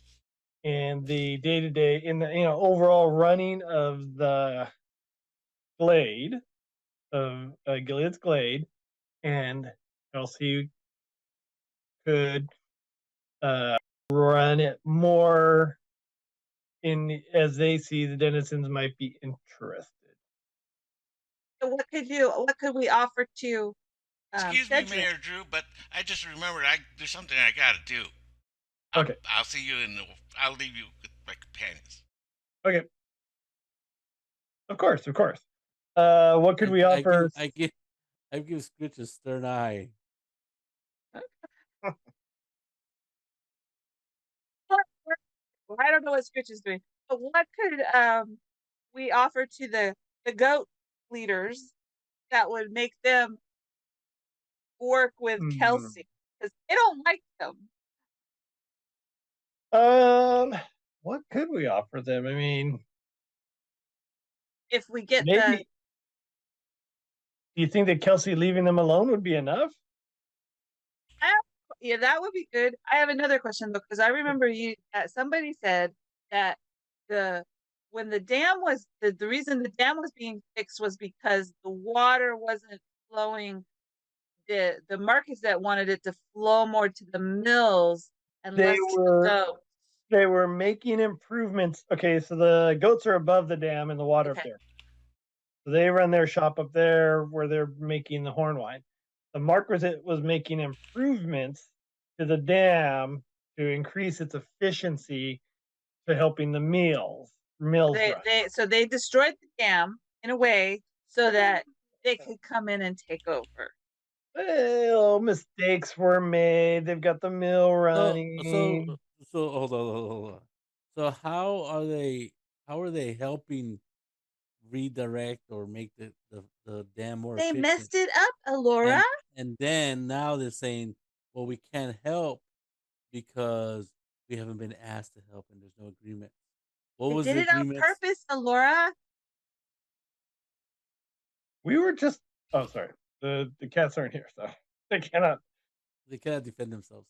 in the day-to-day, in the overall running of the glade, of Gilead's glade, and Kelsey could run it more in as they see the denizens might be interested. So what could we offer to Excuse Cedric? me, Mayor Drew, but I just remembered there's something I gotta do. Okay. I'll see you I'll leave you with my companions. Okay. Of course. What could we offer? I give Scritch a stern eye. I don't know what Scritch is doing, but what could we offer to the goat leaders that would make them work with Kelsey, because they don't like them? What could we offer them? I mean, if we get maybe. Do you think that Kelsey leaving them alone would be enough? Yeah, that would be good. I have another question though, because I remember somebody said that when the dam was the reason the dam was being fixed was because the water wasn't flowing. The Marquisate wanted it to flow more to the mills and less to the goats. They were making improvements. Okay, so the goats are above the dam and the water up there. So they run their shop up there where they're making the horn wine. The Marquisate was making improvements to the dam to increase its efficiency to helping the mills. So they destroyed the dam in a way so that they could come in and take over. Well, mistakes were made. They've got the mill running. So hold on. So how are they helping redirect or make the dam more efficient? They messed it up, Alora. And then now they're saying, well, we can't help because we haven't been asked to help and there's no agreement. What was the agreement? They did it on purpose, Alora. We were just sorry. The cats aren't here, so they cannot defend themselves.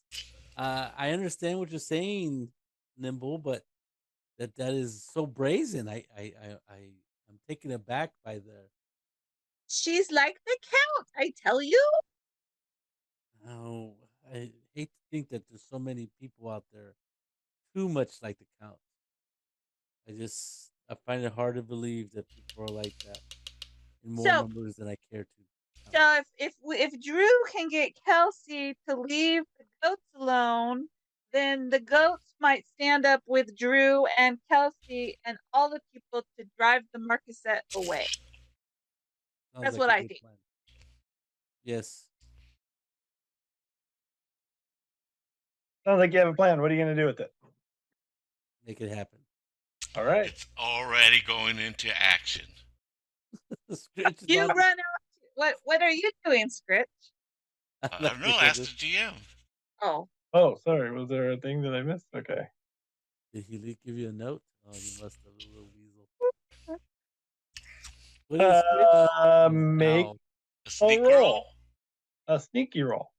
I understand what you're saying, Nimble, but that is so brazen. I'm taken aback by the. She's like the Count, I tell you. Oh, I hate to think that there's so many people out there too much like the Count. I find it hard to believe that people are like that in more numbers than I care to. So if Drew can get Kelsey to leave the goats alone, then the goats might stand up with Drew and Kelsey and all the people to drive the Marquisate away. That's what I think. Plan. Yes. Sounds like you have a plan. What are you going to do with it? Make it happen. All right. It's already going into action. You run out. What are you doing, Scritch? I don't know. Ask the GM. Oh. Oh, sorry. Was there a thing that I missed? Okay. Did he give you a note? Oh, he must have, a little weasel. What is Scritch? Make Ow. A a sneak roll. roll? A sneaky roll.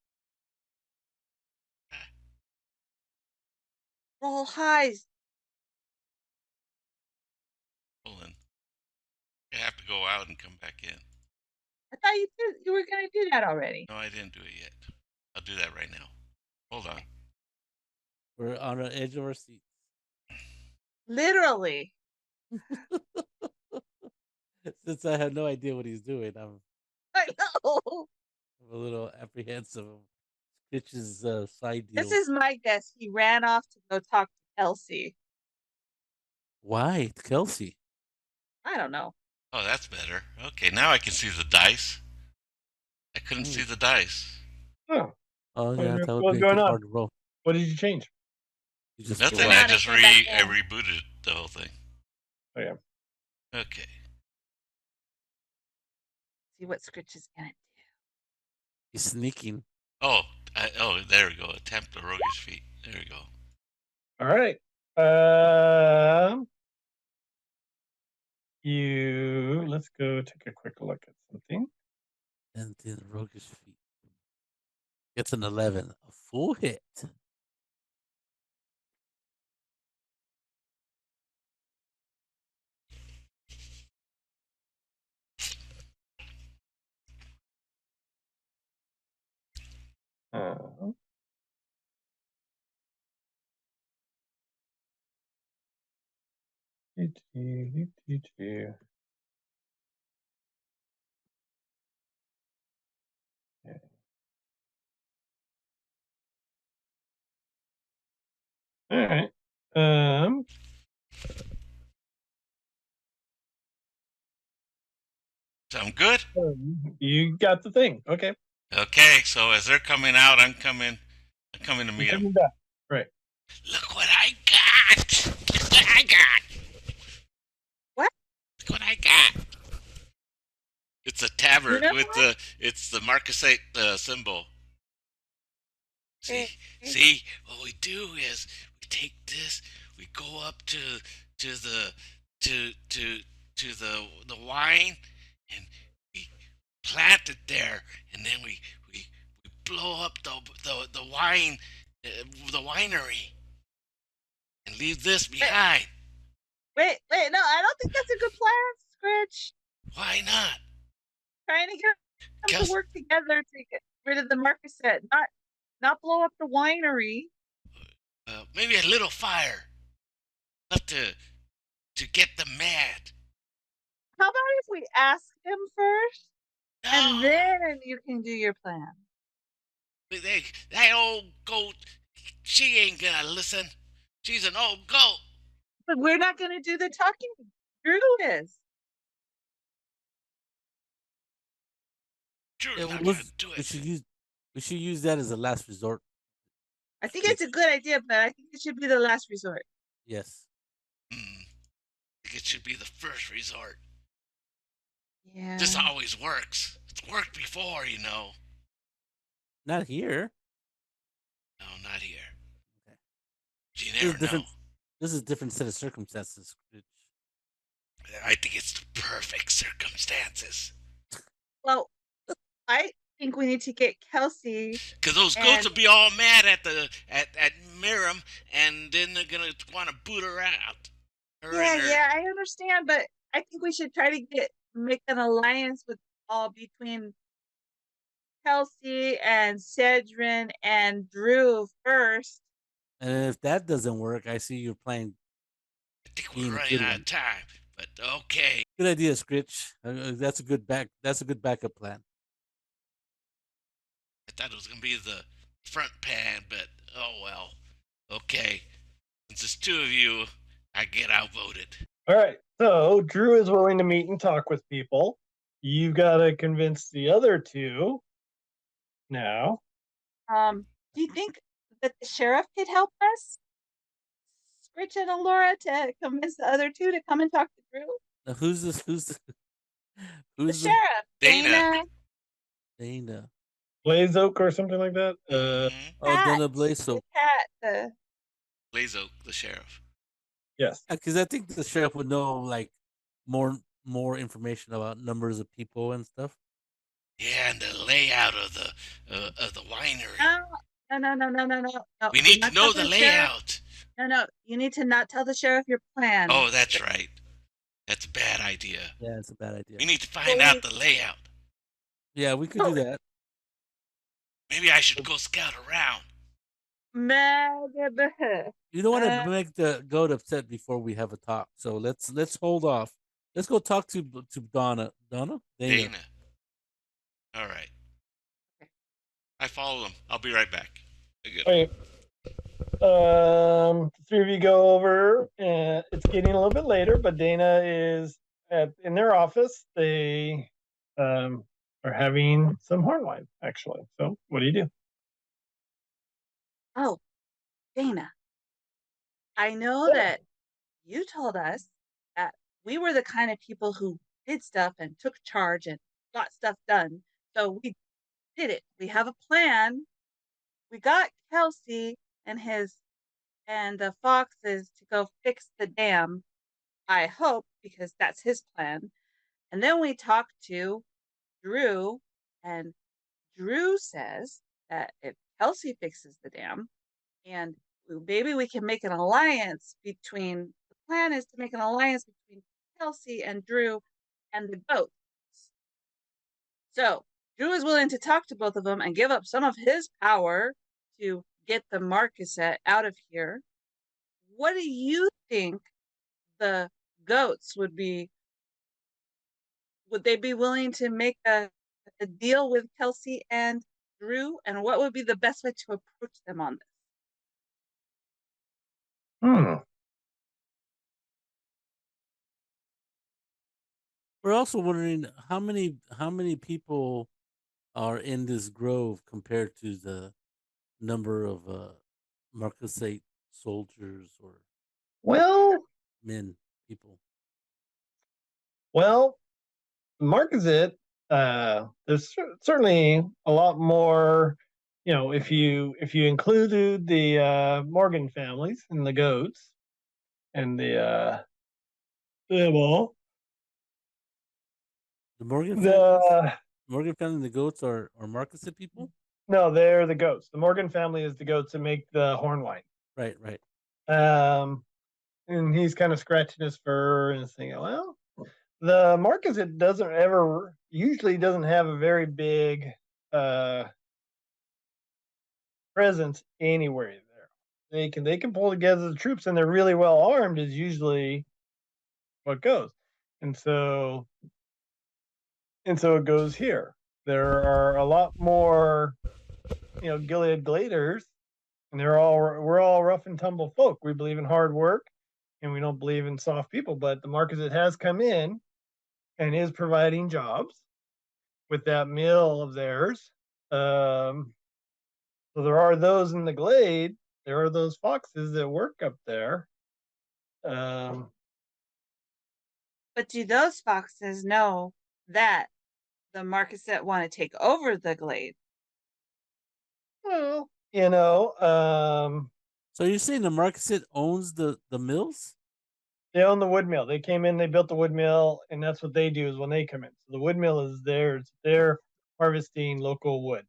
Roll highs. Woodland. You have to go out and come back in. I thought you were gonna do that already. No, I didn't do it yet. I'll do that right now. Hold on. We're on the edge of our seats. Literally. Since I have no idea what he's doing, I know. I'm a little apprehensive of Scritch's side deal. This is my guess. He ran off to go talk to Kelsey. Why, Kelsey? I don't know. Oh, that's better. Okay, now I can see the dice. I couldn't see the dice. Oh, Oh yeah, What's that would be going on? hard to roll. what did you change? You just Nothing. go I out. just Came back I in. rebooted the whole thing. Oh, yeah. Okay. See what Scritch is gonna do. He's sneaking. Oh, there we go. Attempt the roguish feat. There we go. All right. Let's go take a quick look at something. And then roguish feat. Gets an 11. A full hit. Uh, Okay. All right. Sound good? You got the thing. Okay. Okay. So as they're coming out, I'm coming to meet them. Coming back. Right. Look what I got! Look what I got! What? Look what I got! It's a tavern with it's the Marquise symbol. See, what we do is we take this, we go up to the the wine, and we plant it there, and then we blow up the wine, the winery, and leave this behind. Wait, no, I don't think that's a good plan, Scritch. Why not? Trying to get them to work together to get rid of the Marquise, not blow up the winery. Maybe a little fire, enough to get them mad. How about if we ask them first, No. and then you can do your plan? That old goat, she ain't gonna listen. She's an old goat. But we're not going to do the talking. Drew is. Drew's Yeah, not gonna do it. we should use that as a last resort. I think it's a good idea, but I think it should be the last resort. Yes. I think it should be the first resort. Yeah. This always works. It's worked before, you know. Not here. No, not here. Okay. You never know. This is a different set of circumstances. I think it's the perfect circumstances. Well, I think we need to get Kelsey. Because those goats will be all mad at Miriam, and then they're gonna want to boot her out. Yeah, I understand, but I think we should try to make an alliance between Kelsey and Cedrin and Drew first. And if that doesn't work, I see you're playing. I think we're running out of time, but okay. Good idea, Scritch. That's a good backup plan. I thought it was gonna be the front pan, but oh well. Okay, since it's two of you, I get outvoted. All right. So Drew is willing to meet and talk with people. You got to convince the other two. Now. Do you think that the sheriff could help us, Scritch and Allura, to convince the other two to come and talk to Drew? Now, who's this? Who's the sheriff? Dana. Dana. Blaze Oak or something like that. Oh, Cat, Donna Blaze. the cat, the Blaze Oak, the sheriff. Yes. Because I think the sheriff would know like more information about numbers of people and stuff. Yeah, and the layout of the winery. no. We Do need to not know tell the sheriff. layout. No. You need to not tell the sheriff your plan. Oh, that's right. That's a bad idea. Yeah, it's a bad idea. We need to find out the layout. Yeah, we could do that. Maybe I should go scout around. You don't want to make the goat upset before we have a talk. So let's hold off. Let's go talk to Donna. Dana. Dana. All right. I follow them. I'll be right back. Okay. The three of you go over, and it's getting a little bit later, but Dana is in their office. They are having some horn wine, actually. So, what do you do? Oh, Dana, I know that you told us that we were the kind of people who did stuff and took charge and got stuff done. So we did it. We have a plan. We got Kelsey and the foxes to go fix the dam. I hope, because that's his plan. And then we talked to Drew, and Drew says that if Kelsey fixes the dam, and maybe we can make an alliance between, the plan is to make an alliance between Kelsey and Drew and the goats. So Drew is willing to talk to both of them and give up some of his power to get the Marquise out of here. What do you think the goats would be? Would they be willing to make a deal with Kelsey and Drew? And what would be the best way to approach them on this? We're also wondering how many people are in this grove compared to the number of Marquisate soldiers or men people. Well, Marquisate, there's certainly a lot more. If you included the Morgan families and the goats and the well, the Morgan family, and the goats are Marquisate people. No, they're the goats. The Morgan family is the goats that make the horn wine. Right. And he's kind of scratching his fur and saying, well, the Marquisate usually doesn't have a very big presence anywhere there. They can pull together the troops, and they're really well armed is usually what goes. And so it goes here. There are a lot more, Gilead gladers, and we're all rough and tumble folk. We believe in hard work, and we don't believe in soft people. But the Marquisate has come in and is providing jobs with that mill of theirs. So there are those in the glade. There are those foxes that work up there. But do those foxes know that the Marquisate want to take over the glade? Well, so you're saying the Marquisate owns the mills? They own the wood mill. They came in, they built the wood mill, and that's what they do is when they come in. So the wood mill is theirs. They're harvesting local wood.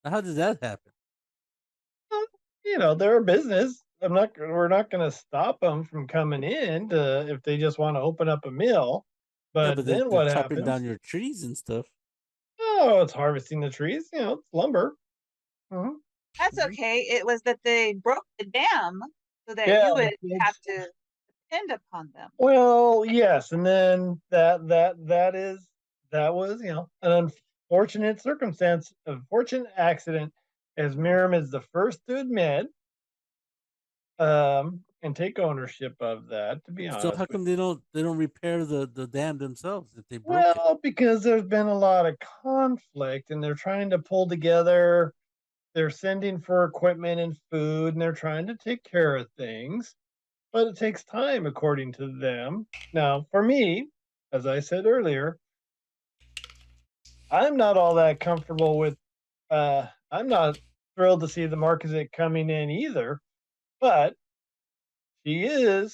How did that happen? They're a business. We're not going to stop them from coming in if they just want to open up a mill. But then what happens? Chopping down your trees and stuff. Oh, it's harvesting the trees. It's lumber. Mm-hmm. That's okay. It was that they broke the dam so that you would have to depend upon them. Well, yes, and then that was an unfortunate circumstance, a fortunate accident, as Miriam is the first to admit and take ownership of that. To be honest, so how come they don't repair the dam themselves if they broke it? Well, because there's been a lot of conflict, and they're trying to pull together. They're sending for equipment and food, and they're trying to take care of things. But it takes time, according to them. Now, for me, as I said earlier, I'm not all that comfortable with I'm not thrilled to see the Marquisate coming in either, but Miriam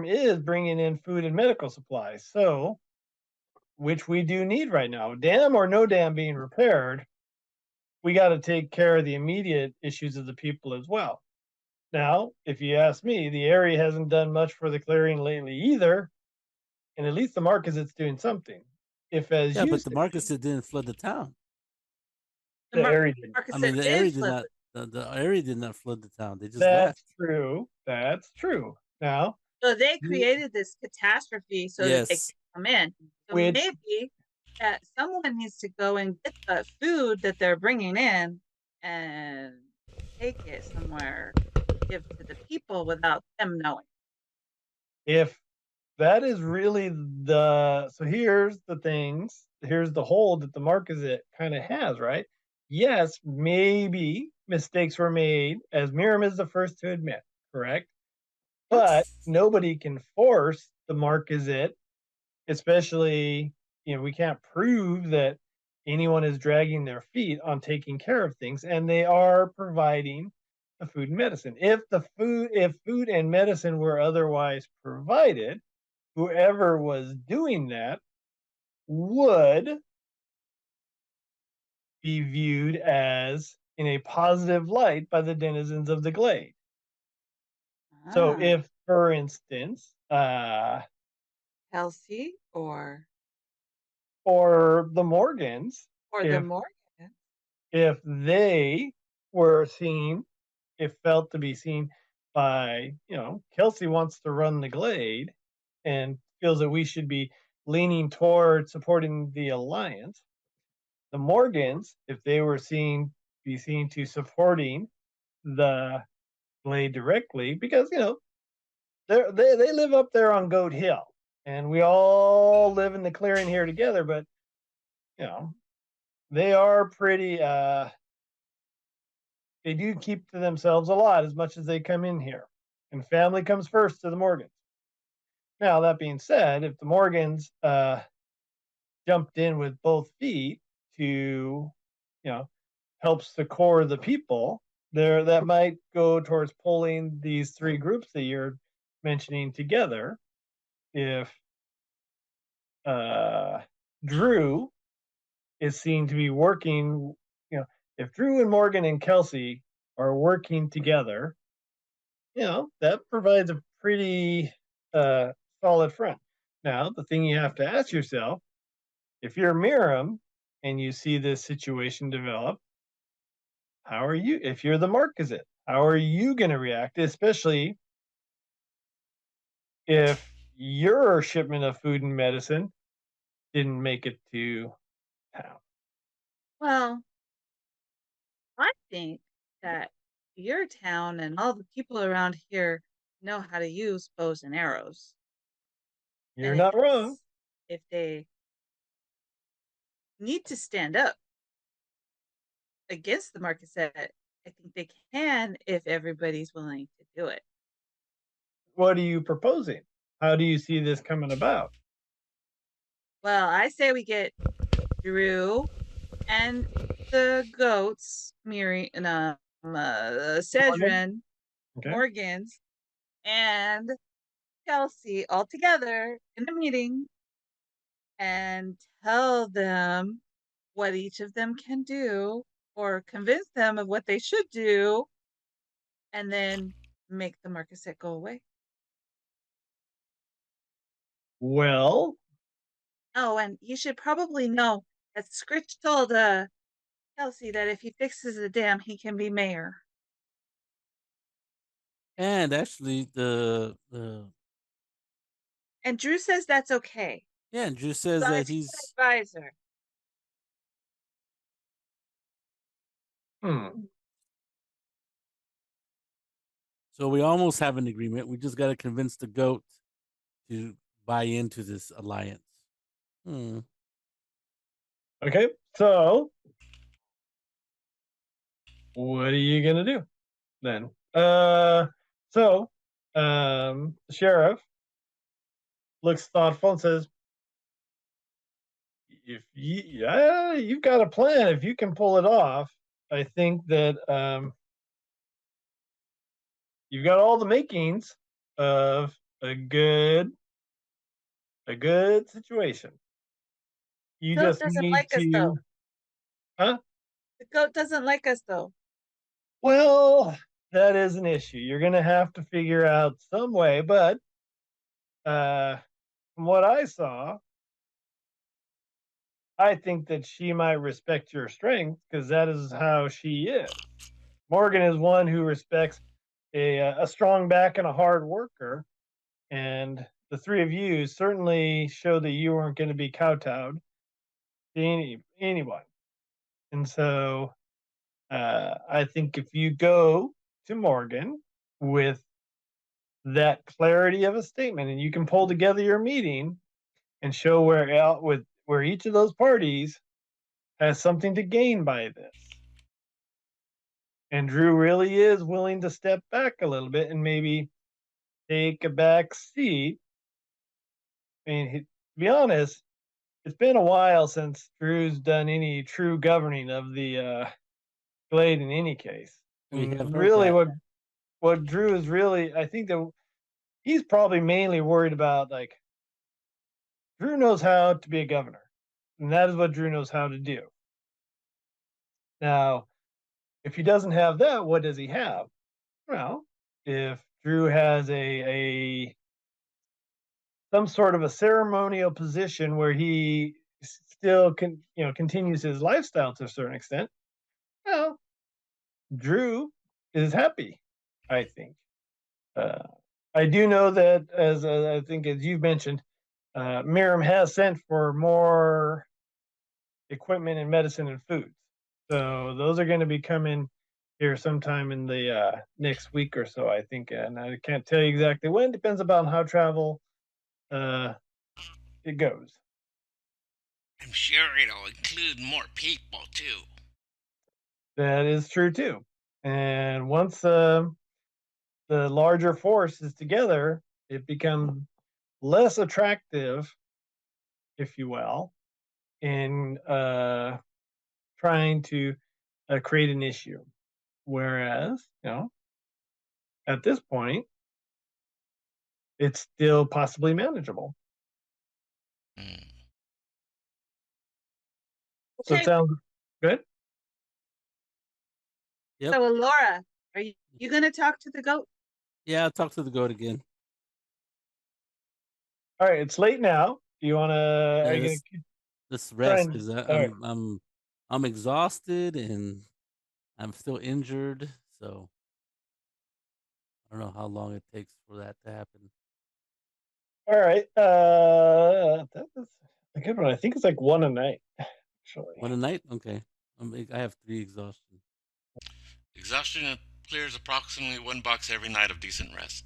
is bringing in food and medical supplies, so which we do need right now. Dam or no dam being repaired, we got to take care of the immediate issues of the people as well. Now, if you ask me, the area hasn't done much for the clearing lately either, and at least the Marquisate's doing something. If as Yeah, you but the say, Marquisate didn't flood the town. the area did. I mean, the Marquisate area did did flip not. The area did not flood the town. They just That's left. true. That's true. Now, So they you- created this catastrophe so that they Yes. could come in. So which maybe that someone needs to go and get the food that they're bringing in and take it somewhere, give to the people without them knowing. if that is really here's the things, here's the hold that the Marquisate kind of has, right? Yes, maybe mistakes were made, as Miriam is the first to admit, correct? But nobody can force the Marquisate, especially, we can't prove that anyone is dragging their feet on taking care of things, and they are providing the food and medicine. If food and medicine were otherwise provided, whoever was doing that would be viewed as in a positive light by the denizens of the glade. So Ah, if, for instance, Kelsey or the Morgans, the if Morgan. if they were seen, if felt to be seen by, Kelsey wants to run the glade and feels that we should be leaning toward supporting the alliance. The Morgans, if they were be seen to supporting the glade directly, because they live up there on Goat Hill, and we all live in the clearing here together. But they are pretty. They do keep to themselves a lot as much as they come in here, and family comes first to the Morgans. Now that being said, if the Morgans jumped in with both feet to, help succor the people, that might go towards pulling these three groups that you're mentioning together. If Drew is seen to be working, if Drew and Morgan and Kelsey are working together, that provides a pretty solid front. Now, the thing you have to ask yourself, if you're Miriam and you see this situation develop, how are you, if you're the Marquisate, how are you going to react, especially if your shipment of food and medicine didn't make it to town? Well, I think that your town and all the people around here know how to use bows and arrows. You're not wrong. If they need to stand up against the Marquisate, I think they can if everybody's willing to do it. What are you proposing? How do you see this coming about? Well, I say we get Drew and the goats, Cedrin, Okay. Morgans, and Kelsey all together in a meeting and tell them what each of them can do or convince them of what they should do and then make the Marquisate go away. Well, Oh, and you should probably know that Scritch told Kelsey that if he fixes the dam, he can be mayor. And actually, And Drew says that's okay. and Drew says So that it's his he's advisor. so we almost have an agreement. We just got to convince the goat to buy into this alliance. Okay, so what are you gonna do then? So the sheriff looks thoughtful and says, if you've got a plan, if you can pull it off, I think that you've got all the makings of a good situation. You Goat just doesn't need like us to, though. huh? The goat doesn't like us though. Well, that is an issue. You're going to have to figure out some way, but from what I saw, I think that she might respect your strength because that is how she is. Morgan is one who respects a strong back and a hard worker, and the three of you certainly showed that you weren't going to be kowtowed to anyone. And so I think if you go to Morgan with that clarity of a statement and you can pull together your meeting and show where each of those parties has something to gain by this. And Drew really is willing to step back a little bit and maybe take a back seat. I mean, to be honest, it's been a while since Drew's done any true governing of the Gilead in any case. We have And heard really, that. what Drew is really, I think that he's probably mainly worried about, like, Drew knows how to be a governor, and that is what Drew knows how to do. Now, if he doesn't have that, what does he have? Well, if Drew has a some sort of a ceremonial position where he still continues his lifestyle to a certain extent, well, Drew is happy, I think. I do know that, as I think as you've mentioned, Miriam has sent for more equipment and medicine and foods. So those are going to be coming here sometime in the next week or so, I think. And I can't tell you exactly when. Depends upon how travel it goes. I'm sure it'll include more people too. That is true too. And once the larger force is together, it becomes less attractive, if you will, in trying to create an issue. Whereas, at this point, it's still possibly manageable. Mm. So it sounds good. Yep. So, Laura, are you going to talk to the goat? Yeah, I'll talk to the goat again. All right, it's late now. Do you want to? Yeah, Are you let's gonna rest because right. I'm exhausted and I'm still injured, so I don't know how long it takes for that to happen. All right. That was a good one. I think it's like one a night. Actually, One a night? Okay. I have 3 exhaustion. Exhaustion clears approximately 1 box every night of decent rest.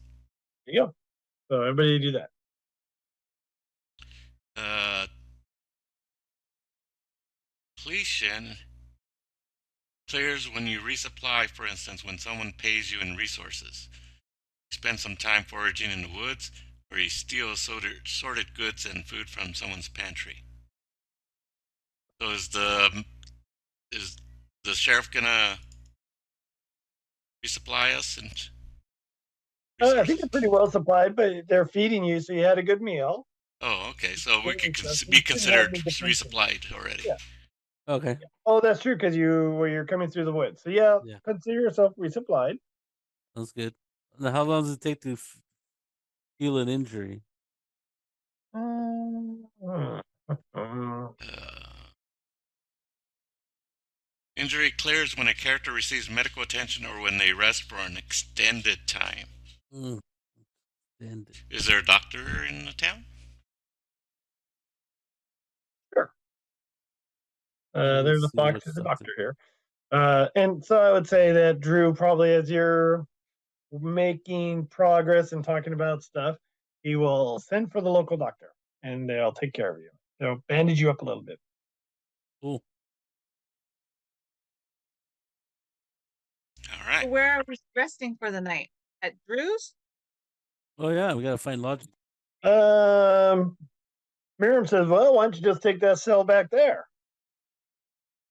there you go. So everybody do that. Depletion clears when you resupply, for instance, when someone pays you in resources. You spend some time foraging in the woods, or you steal assorted goods and food from someone's pantry. So is the sheriff gonna resupply us and I think they're pretty well supplied, but they're feeding you, so you had a good meal. Oh, okay. So we could So be you shouldn't have considered any depletion. resupplied already. Yeah. Okay. Oh, that's true because you're coming through the woods. So yeah, Yeah. consider yourself resupplied. Sounds good. Now, how long does it take to heal an injury? Injury clears when a character receives medical attention or when they rest for an extended time. Extended. Is there a doctor in the town? Sure. There's a doctor here. And so I would say that Drew, probably as you're making progress and talking about stuff, he will send for the local doctor and they'll take care of you. They'll bandage you up a little bit. Cool. All right. Where are we resting for the night? At Drew's? Oh yeah, we gotta find lodging. Miriam says, well, why don't you just take that cell back there?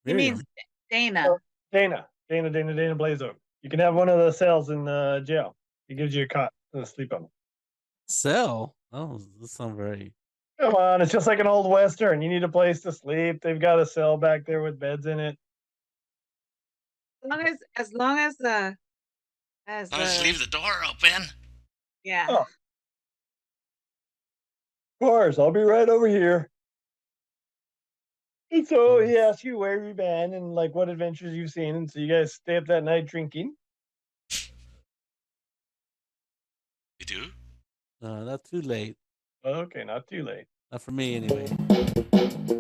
He means Dana. Oh, Dana Blazo. You can have one of the cells in the jail. He gives you a cot to sleep on. Cell? Oh, this sounds very. Come on, it's just like an old Western. You need a place to sleep. They've got a cell back there with beds in it. As long as Let's leave the door open. yeah. Oh. Of course, I'll be right over here. And so he asks you where you've been and like what adventures you've seen, and so you guys stay up that night drinking. You do? Not too late. Okay, not too late. Not for me, anyway.